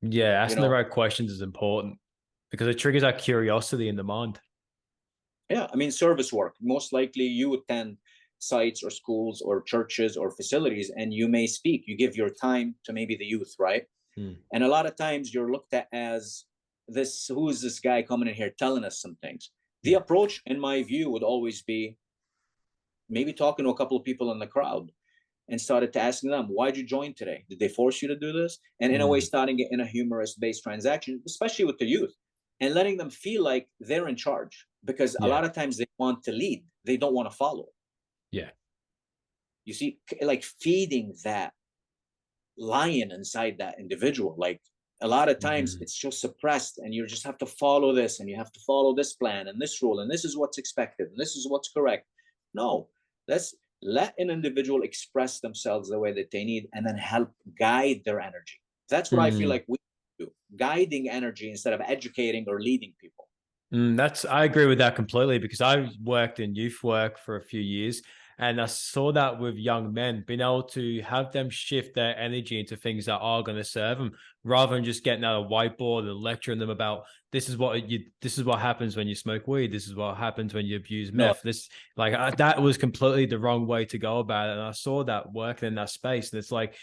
Asking the right questions is important because it triggers our curiosity in the mind. Yeah, I mean, service work. Most likely you attend sites or schools or churches or facilities, and you may speak. You give your time to maybe the youth, right? And a lot of times you're looked at as this, who is this guy coming in here telling us some things? The approach, in my view, would always be maybe talking to a couple of people in the crowd and started to asking them, why'd you join today? Did they force you to do this? And in a way, starting it in a humorous based transaction, especially with the youth, and letting them feel like they're in charge, because a lot of times they want to lead. They don't want to follow. Yeah. You see, like feeding that lion inside that individual. Like a lot of times it's just suppressed, and you just have to follow this, and you have to follow this plan and this rule, and this is what's expected, and this is what's correct. No, let's let an individual express themselves the way that they need, and then help guide their energy. That's what I feel like we do, guiding energy instead of educating or leading people. I agree with that completely, because I worked in youth work for a few years, and I saw that with young men, being able to have them shift their energy into things that are going to serve them, rather than just getting out a whiteboard and lecturing them about this is what happens when you smoke weed, this is what happens when you abuse meth. That was completely the wrong way to go about it, and I saw that working in that space, and it's like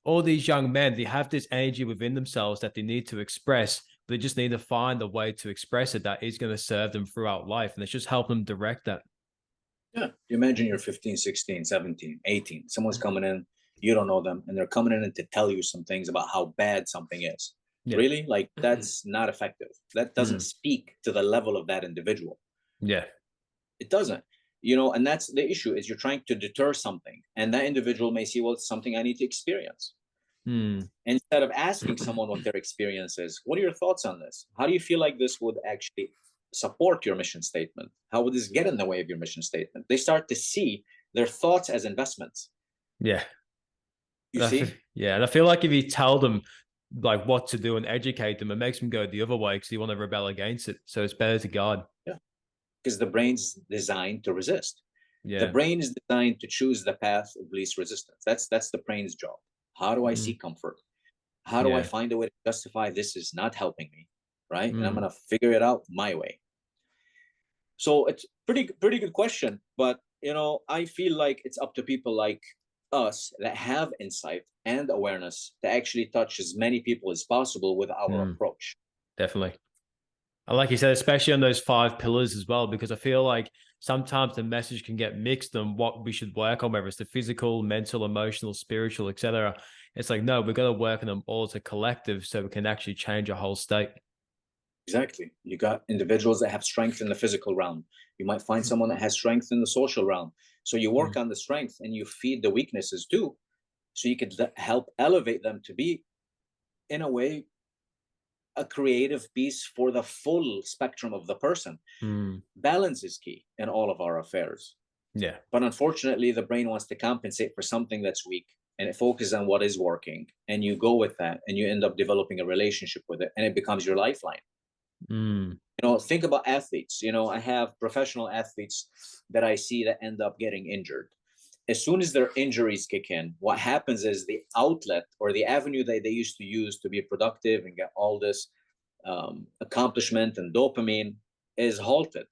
all these young men, they have this energy within themselves that they need to express. They just need to find a way to express it that is going to serve them throughout life. And it's just help them direct that. Yeah. You imagine you're 15, 16, 17, 18. Someone's coming in, you don't know them, and they're coming in to tell you some things about how bad something is. Yeah. Really? Like, that's not effective. That doesn't speak to the level of that individual. Yeah. It doesn't. And that's the issue, is you're trying to deter something. And that individual may see, well, it's something I need to experience. Instead of asking someone what their experience is, what are your thoughts on this? How do you feel like this would actually support your mission statement? How would this get in the way of your mission statement? They start to see their thoughts as investments. Yeah. You see? Yeah. And I feel like if you tell them like what to do and educate them, it makes them go the other way, because you want to rebel against it. So it's better to guard. Yeah. Because the brain's designed to resist. Yeah. The brain is designed to choose the path of least resistance. That's the brain's job. How do I seek comfort? How do I find a way to justify this is not helping me, right? And I'm going to figure it out my way. So it's pretty good question. But, I feel like it's up to people like us that have insight and awareness to actually touch as many people as possible with our approach. Definitely. And like you said, especially on those 5 pillars as well, because I feel like sometimes the message can get mixed on what we should work on, whether it's the physical, mental, emotional, spiritual, etc. It's like, no, we've got to work on them all as a collective so we can actually change a whole state. Exactly. You got individuals that have strength in the physical realm. You might find someone that has strength in the social realm. So you work on the strength and you feed the weaknesses too. So you could help elevate them to be, in a way, a creative piece for the full spectrum of the person. Balance is key in all of our affairs. Yeah. But unfortunately, the brain wants to compensate for something that's weak, and it focuses on what is working. And you go with that, and you end up developing a relationship with it, and it becomes your lifeline. Think about athletes. I have professional athletes that I see that end up getting injured. As soon as their injuries kick in, what happens is the outlet or the avenue that they used to use to be productive and get all this accomplishment and dopamine is halted.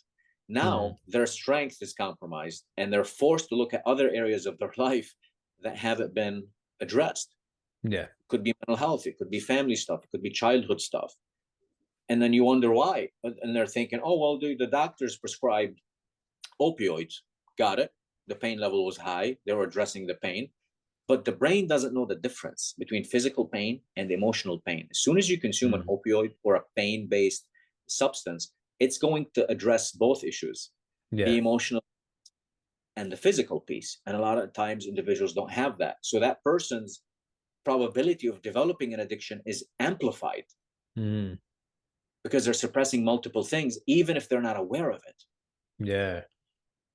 Now their strength is compromised, and they're forced to look at other areas of their life that haven't been addressed. Yeah. It could be mental health. It could be family stuff. It could be childhood stuff. And then you wonder why. And they're thinking, oh, well, the doctors prescribed opioids. Got it. The pain level was high. They were addressing the pain. But the brain doesn't know the difference between physical pain and emotional pain. As soon as you consume an opioid or a pain-based substance, it's going to address both issues, the emotional and the physical piece. And a lot of times individuals don't have that. So that person's probability of developing an addiction is amplified because they're suppressing multiple things, even if they're not aware of it. Yeah.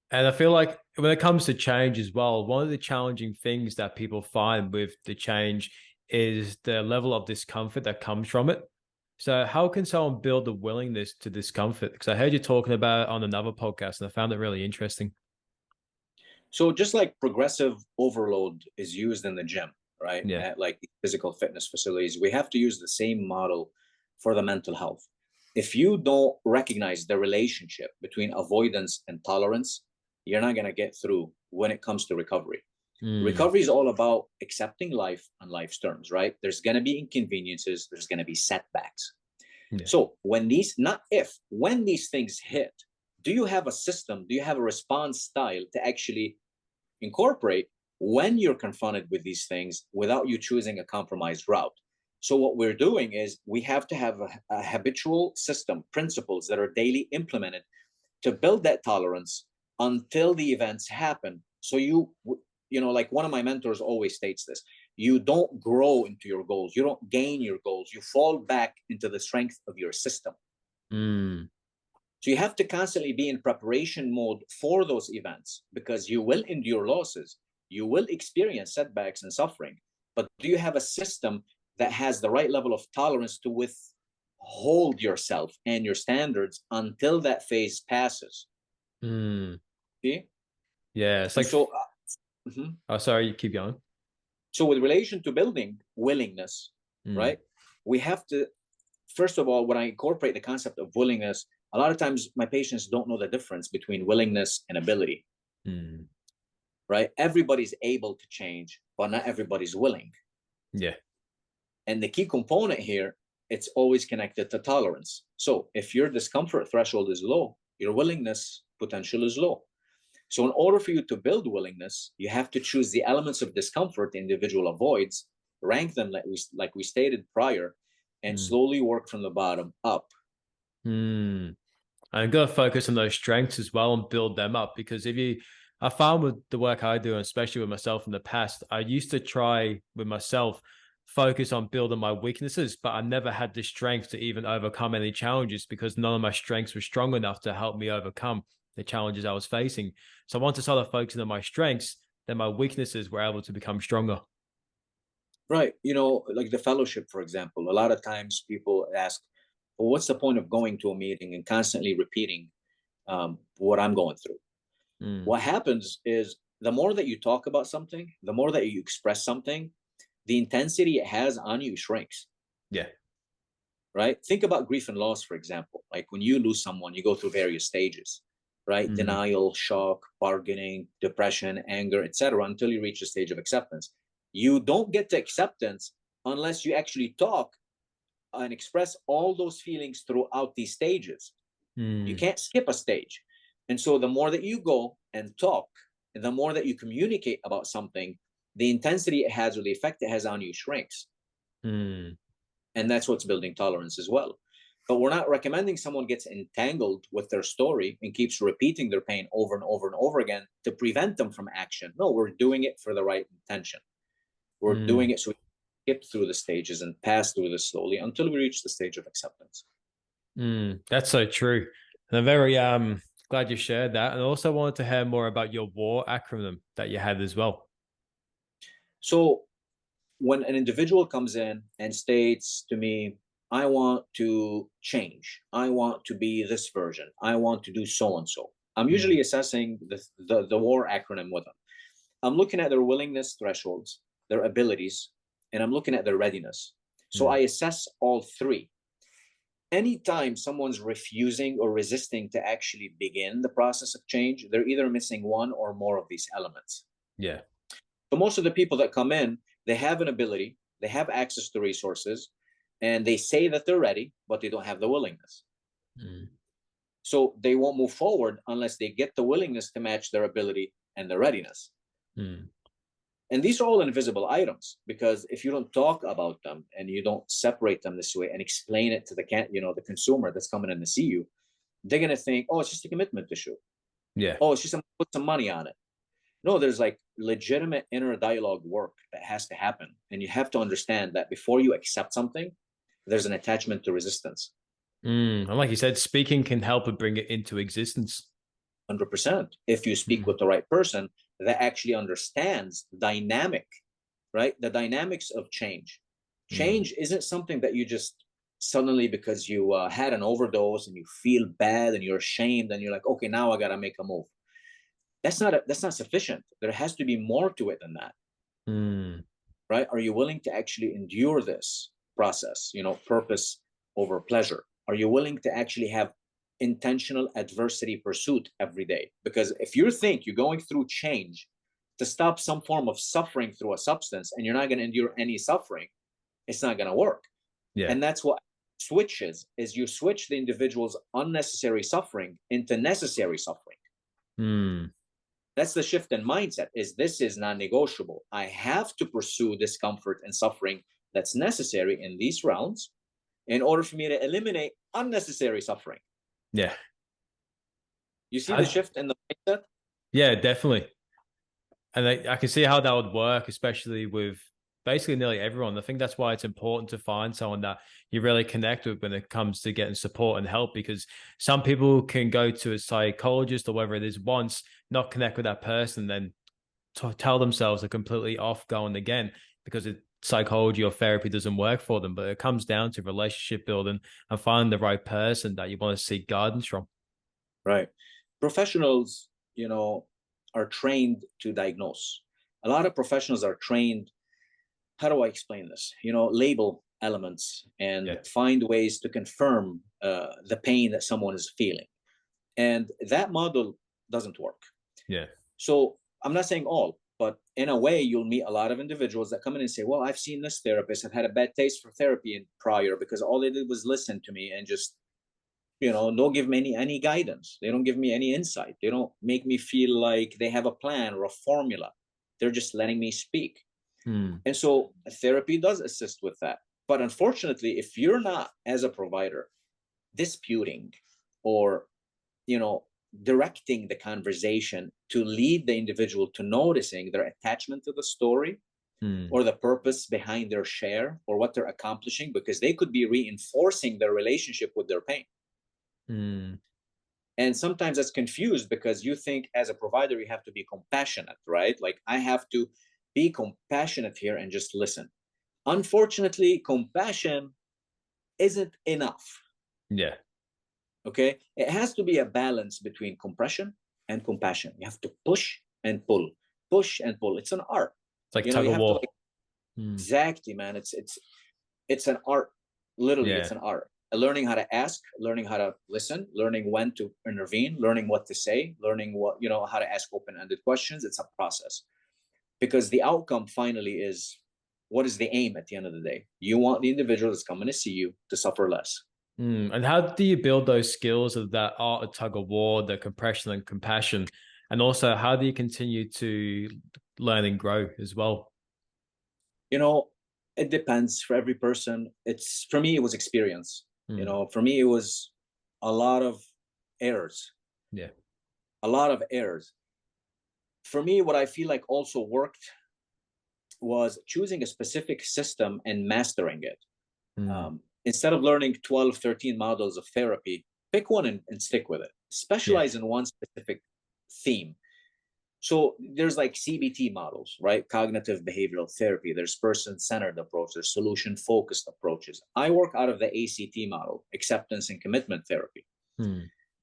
And I feel like when it comes to change as well, one of the challenging things that people find with the change is the level of discomfort that comes from it. So how can someone build the willingness to discomfort? Because I heard you talking about it on another podcast, and I found it really interesting. So just like progressive overload is used in the gym, right? Yeah. At like physical fitness facilities, we have to use the same model for the mental health. If you don't recognize the relationship between avoidance and tolerance, you're not going to get through when it comes to recovery. Recovery is all about accepting life on life's terms, right? There's going to be inconveniences, there's going to be setbacks. Yeah. So when these, not if, when these things hit, do you have a system? Do you have a response style to actually incorporate when you're confronted with these things without you choosing a compromised route? So what we're doing is we have to have a habitual system, principles that are daily implemented to build that tolerance until the events happen. So you know, like one of my mentors always states this, you don't grow into your goals, you don't gain your goals, you fall back into the strength of your system. So you have to constantly be in preparation mode for those events, because you will endure losses, you will experience setbacks and suffering, but do you have a system that has the right level of tolerance to withhold yourself and your standards until that phase passes? See? Yeah, it's like, so oh, sorry, you keep going. So with relation to building willingness, right, we have to, first of all, when I incorporate the concept of willingness, a lot of times my patients don't know the difference between willingness and ability. Right? Everybody's able to change, but not everybody's willing. Yeah. And the key component here, it's always connected to tolerance. So if your discomfort threshold is low, your willingness potential is low. So in order for you to build willingness, you have to choose the elements of discomfort the individual avoids, rank them like we stated prior, and slowly work from the bottom up. And you've got to focus on those strengths as well and build them up, because I found with the work I do, and especially with myself in the past, I used to try with myself, focus on building my weaknesses, but I never had the strength to even overcome any challenges because none of my strengths were strong enough to help me overcome the challenges I was facing. So once I started focusing on my strengths, then my weaknesses were able to become stronger. Right. You know, like the fellowship, for example, a lot of times people ask, well, what's the point of going to a meeting and constantly repeating what I'm going through? What happens is the more that you talk about something, the more that you express something, the intensity it has on you shrinks. Yeah. Right. Think about grief and loss, for example. Like when you lose someone, you go through various stages, right? Denial, shock, bargaining, depression, anger, etc., until you reach the stage of acceptance. You don't get to acceptance unless you actually talk and express all those feelings throughout these stages. You can't skip a stage. And so the more that you go and talk, and the more that you communicate about something, the intensity it has or the effect it has on you shrinks. And that's what's building tolerance as well. But we're not recommending someone gets entangled with their story and keeps repeating their pain over and over and over again to prevent them from action. No, we're doing it for the right intention. We're doing it so we skip through the stages and pass through this slowly until we reach the stage of acceptance. That's so true. And I'm very glad you shared that. And I also wanted to hear more about your WAR acronym that you had as well. So when an individual comes in and states to me, I want to change, I want to be this version, I want to do so and so, I'm usually assessing the WAR acronym with them. I'm looking at their willingness thresholds, their abilities, and I'm looking at their readiness. So I assess all three. Anytime someone's refusing or resisting to actually begin the process of change, they're either missing one or more of these elements. Yeah. So most of the people that come in, they have an ability, they have access to resources, and they say that they're ready, but they don't have the willingness. So they won't move forward unless they get the willingness to match their ability and their readiness. And these are all invisible items, because if you don't talk about them and you don't separate them this way and explain it to the consumer that's coming in to see you, they're going to think, oh, it's just a commitment issue. Yeah. Oh, it's just put some money on it. No, there's like legitimate inner dialogue work that has to happen. And you have to understand that before you accept something, there's an attachment to resistance. And like you said, speaking can help and bring it into existence. 100%. If you speak with the right person that actually understands dynamic, right? The dynamics of change. Change isn't something that you just suddenly, because you had an overdose and you feel bad and you're ashamed and you're like, okay, now I got to make a move. That's not sufficient. There has to be more to it than that. Right? Are you willing to actually endure this process? Purpose over pleasure. Are you willing to actually have intentional adversity pursuit every day? Because if you think you're going through change to stop some form of suffering through a substance, and you're not going to endure any suffering, it's not going to work. Yeah. And that's what switches is you switch the individual's unnecessary suffering into necessary suffering. That's the shift in mindset, is this is non-negotiable. I have to pursue discomfort and suffering that's necessary in these realms in order for me to eliminate unnecessary suffering. Yeah. You see the shift in the mindset? Yeah, definitely. And I can see how that would work, especially with basically nearly everyone. I think that's why it's important to find someone that you really connect with when it comes to getting support and help, because some people can go to a psychologist or whatever it is once, not connect with that person, then tell themselves they're completely off going again because psychology or therapy doesn't work for them. But it comes down to relationship building and finding the right person that you want to seek guidance from. Right. Professionals, are trained to diagnose. A lot of professionals are trained, how do I explain this? Label elements and find ways to confirm the pain that someone is feeling. And that model doesn't work. Yeah. So I'm not saying all, but in a way, you'll meet a lot of individuals that come in and say, well, I've seen this therapist. I've had a bad taste for therapy in prior because all they did was listen to me and just don't give me any guidance. They don't give me any insight. They don't make me feel like they have a plan or a formula. They're just letting me speak. And so therapy does assist with that. But unfortunately, if you're not, as a provider, disputing or, directing the conversation to lead the individual to noticing their attachment to the story or the purpose behind their share or what they're accomplishing, because they could be reinforcing their relationship with their pain. And sometimes that's confused because you think as a provider, you have to be compassionate, right? Like I have to be compassionate here and just listen. Unfortunately, compassion isn't enough. Yeah. Okay. It has to be a balance between compression and compassion. You have to push and pull, push and pull. It's an art. It's like tug of war. Exactly, man. It's an art. Literally, it's an art. Learning how to ask, learning how to listen, learning when to intervene, learning what to say, learning how to ask open-ended questions. It's a process, because the outcome finally is, what is the aim at the end of the day? You want the individual that's coming to see you to suffer less. And how do you build those skills of that art of tug of war, the compression and compassion? And also, how do you continue to learn and grow as well? It depends for every person. For me, it was experience. For me, it was a lot of errors. Yeah. A lot of errors. For me, what I feel like also worked was choosing a specific system and mastering it. Instead of learning 12, 13 models of therapy, pick one and stick with it. Specialize in one specific theme. So there's like CBT models, right? Cognitive behavioral therapy. There's person-centered approach. There's solution-focused approaches. I work out of the ACT model, acceptance and commitment therapy.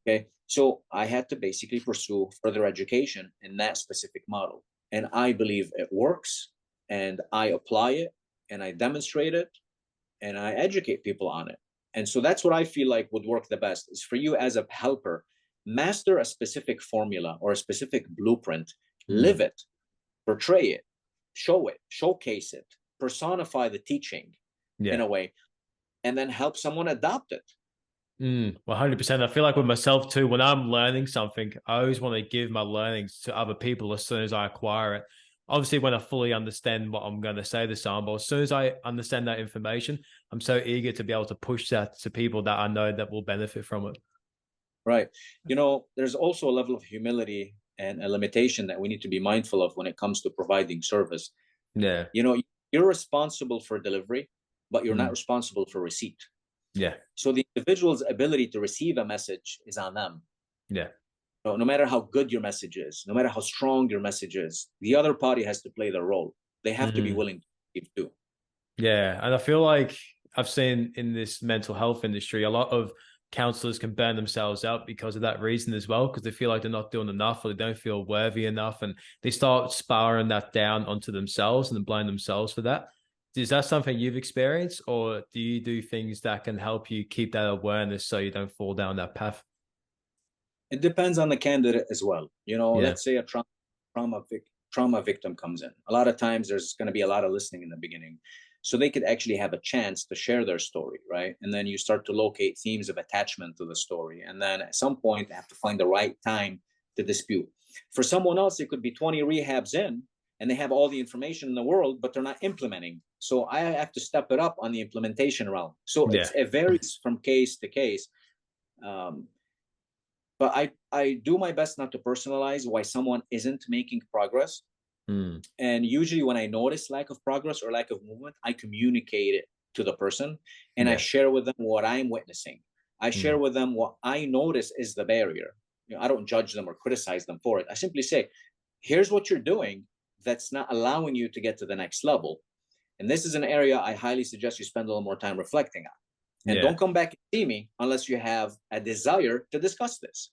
Okay. So I had to basically pursue further education in that specific model. And I believe it works, and I apply it and I demonstrate it and I educate people on it. And so that's what I feel like would work the best, is for you as a helper, master a specific formula or a specific blueprint, live it, portray it, show it, showcase it, personify the teaching in a way, and then help someone adopt it. 100%. I feel like with myself too, when I'm learning something, I always want to give my learnings to other people as soon as I acquire it. Obviously, when I fully understand what I'm going to say to someone, but as soon as I understand that information, I'm so eager to be able to push that to people that I know that will benefit from it. Right. There's also a level of humility and a limitation that we need to be mindful of when it comes to providing service. Yeah. You're responsible for delivery, but you're not responsible for receipt. Yeah. So the individual's ability to receive a message is on them. Yeah. No matter how good your message is, no matter how strong your message is, the other party has to play their role. They have to be willing to give too. Yeah. And I feel like I've seen in this mental health industry, a lot of counselors can burn themselves out because of that reason as well, because they feel like they're not doing enough or they don't feel worthy enough. And they start spiraling that down onto themselves and blame themselves for that. Is that something you've experienced, or do you do things that can help you keep that awareness so you don't fall down that path? It depends on the candidate as well. Let's say a trauma trauma victim comes in. A lot of times there's going to be a lot of listening in the beginning. So they could actually have a chance to share their story, right? And then you start to locate themes of attachment to the story. And then at some point, they have to find the right time to dispute. For someone else, it could be 20 rehabs in, and they have all the information in the world, but they're not implementing. So I have to step it up on the implementation realm. So it varies from case to case. But I do my best not to personalize why someone isn't making progress. And usually when I notice lack of progress or lack of movement, I communicate it to the person, and I share with them what I'm witnessing. I share with them what I notice is the barrier. I don't judge them or criticize them for it. I simply say, here's what you're doing that's not allowing you to get to the next level. And this is an area I highly suggest you spend a little more time reflecting on. And don't come back and see me unless you have a desire to discuss this.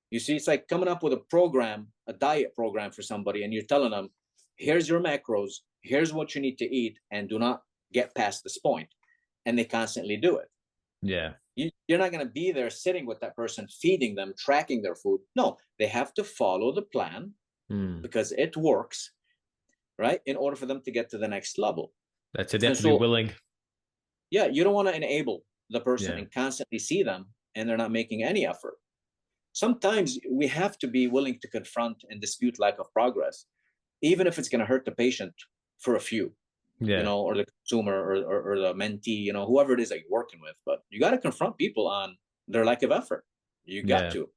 You see, it's like coming up with a program, a diet program for somebody, and you're telling them, here's your macros, here's what you need to eat, and do not get past this point. And they constantly do it. Yeah. You're not going to be there sitting with that person, feeding them, tracking their food. No, they have to follow the plan because it works, right? In order for them to get to the next level. That's it. They have to be willing. Yeah, you don't want to enable the person and constantly see them and they're not making any effort. Sometimes we have to be willing to confront and dispute lack of progress, even if it's going to hurt the patient for a few, or the consumer or the mentee, whoever it is that you're working with. But you got to confront people on their lack of effort. You got to.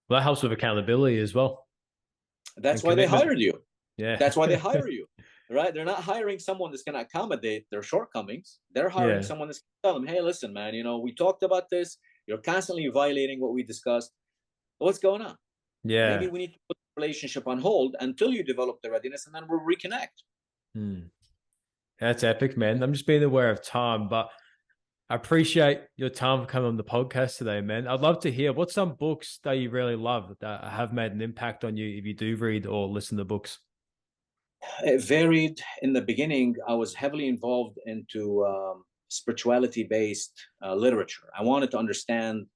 Well, that helps with accountability as well. That's why they hired you. Yeah. That's why they hire you, right? They're not hiring someone that's going to accommodate their shortcomings. They're hiring someone that's going to tell them, hey, listen, man, we talked about this. You're constantly violating what we discussed. What's going on? Yeah. Maybe we need to put the relationship on hold until you develop the readiness, and then we'll reconnect. That's epic, man. I'm just being aware of time, but I appreciate your time for coming on the podcast today, man. I'd love to hear what's some books that you really love that have made an impact on you if you do read or listen to books. It varied. In the beginning, I was heavily involved into spirituality-based literature. I wanted to understand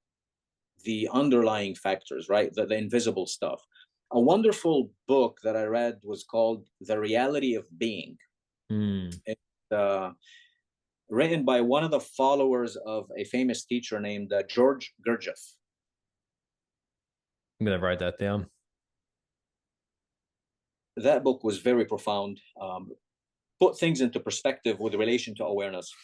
the underlying factors, right? The invisible stuff. A wonderful book that I read was called The Reality of Being. It's written by one of the followers of a famous teacher named George Gurdjieff. I'm going to write that down. That book was very profound. Put things into perspective with relation to awareness.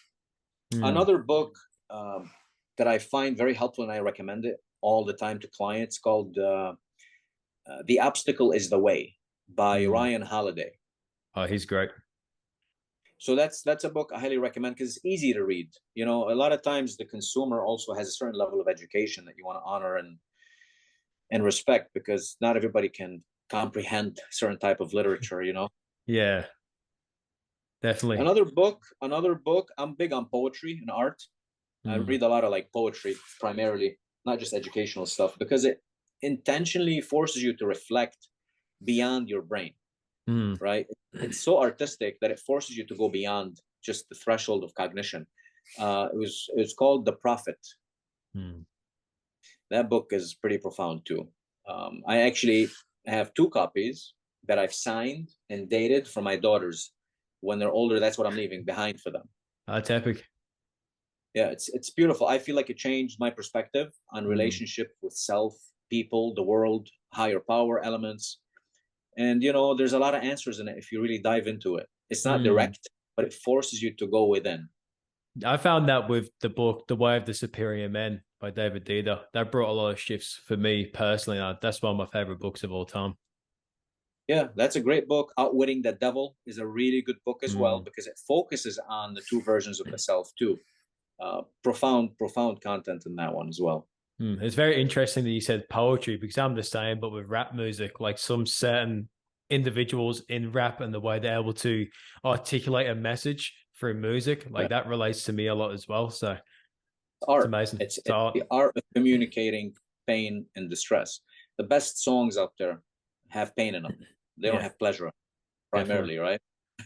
Another book that I find very helpful, and I recommend it all the time to clients, called The Obstacle is the Way by Ryan Holiday. Oh, he's great. So that's a book I highly recommend because it's easy to read. A lot of times the consumer also has a certain level of education that you want to honor and respect, because not everybody can comprehend certain type of literature, Yeah, definitely. Another book, I'm big on poetry and art. I read a lot of poetry primarily, not just educational stuff, because it intentionally forces you to reflect beyond your brain, right? It's so artistic that it forces you to go beyond just the threshold of cognition. It was called The Prophet. That book is pretty profound too. I actually have 2 copies that I've signed and dated for my daughters. When they're older, that's what I'm leaving behind for them. That's epic. Yeah, it's beautiful. I feel like it changed my perspective on relationship with self, people, the world, higher power elements. And, there's a lot of answers in it if you really dive into it. It's not direct, but it forces you to go within. I found that with the book, The Way of the Superior Man by David Dida. That brought a lot of shifts for me personally. That's one of my favorite books of all time. Yeah, that's a great book. Outwitting the Devil is a really good book as well, because it focuses on the 2 versions of the self too. Profound content in that one as well. It's very interesting that you said poetry, because I'm the same, but with rap music, like some certain individuals in rap and the way they're able to articulate a message through music, that relates to me a lot as well. So art. It's amazing. It's the art of communicating pain and distress. The best songs out there have pain in them. They don't have pleasure primarily, right?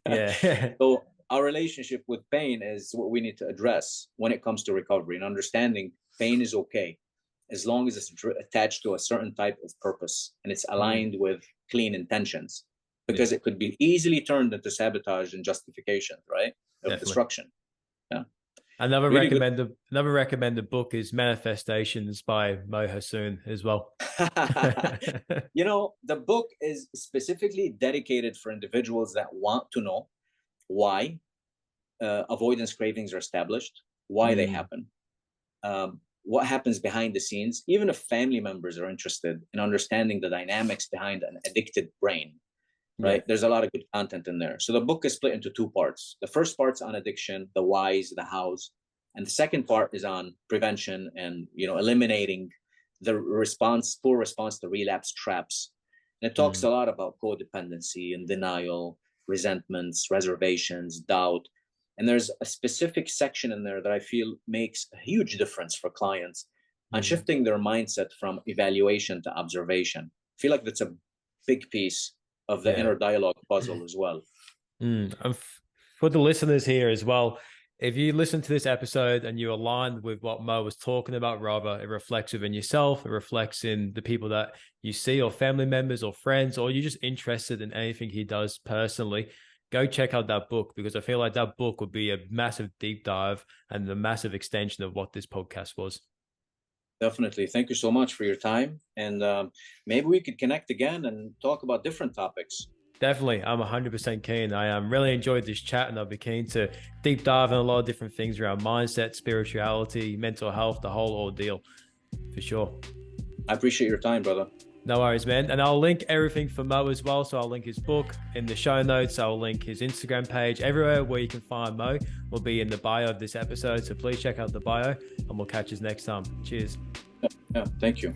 Yeah. So our relationship with pain is what we need to address when it comes to recovery, and understanding pain is okay. as long as it's attached to a certain type of purpose and it's aligned with clean intentions, because it could be easily turned into sabotage and justification, right? Of destruction. Yeah. Another recommended book is Manifestations by Mo Hassoun as well. You know, the book is specifically dedicated for individuals that want to know why avoidance cravings are established, why they happen, what happens behind the scenes, even if family members are interested in understanding the dynamics behind an addicted brain, right? There's a lot of good content in there. So the book is split into two parts. The first part's on addiction, the whys, the hows, and the second part is on prevention and, you know, eliminating the poor response to relapse traps. And it talks a lot about codependency and denial, resentments, reservations, doubt. And there's a specific section in there that I feel makes a huge difference for clients on shifting their mindset from evaluation to observation. I feel like that's a big piece of the inner dialogue puzzle as well. And for the listeners here as well, if you listen to this episode and you align with what Mo was talking about, rather, it reflects within yourself, it reflects in the people that you see, or family members or friends, or you're just interested in anything he does personally, go check out that book, because I feel like that book would be a massive deep dive and a massive extension of what this podcast was. Definitely. Thank you so much for your time. And maybe we could connect again and talk about different topics. Definitely. I'm 100% keen. I really enjoyed this chat, and I'll be keen to deep dive in a lot of different things around mindset, spirituality, mental health, the whole ordeal, for sure. I appreciate your time, brother. No worries, man. And I'll link everything for Mo as well. So I'll link his book in the show notes. I'll link his Instagram page. Everywhere where you can find Mo will be in the bio of this episode. So please check out the bio, and we'll catch us next time. Cheers. Yeah, thank you.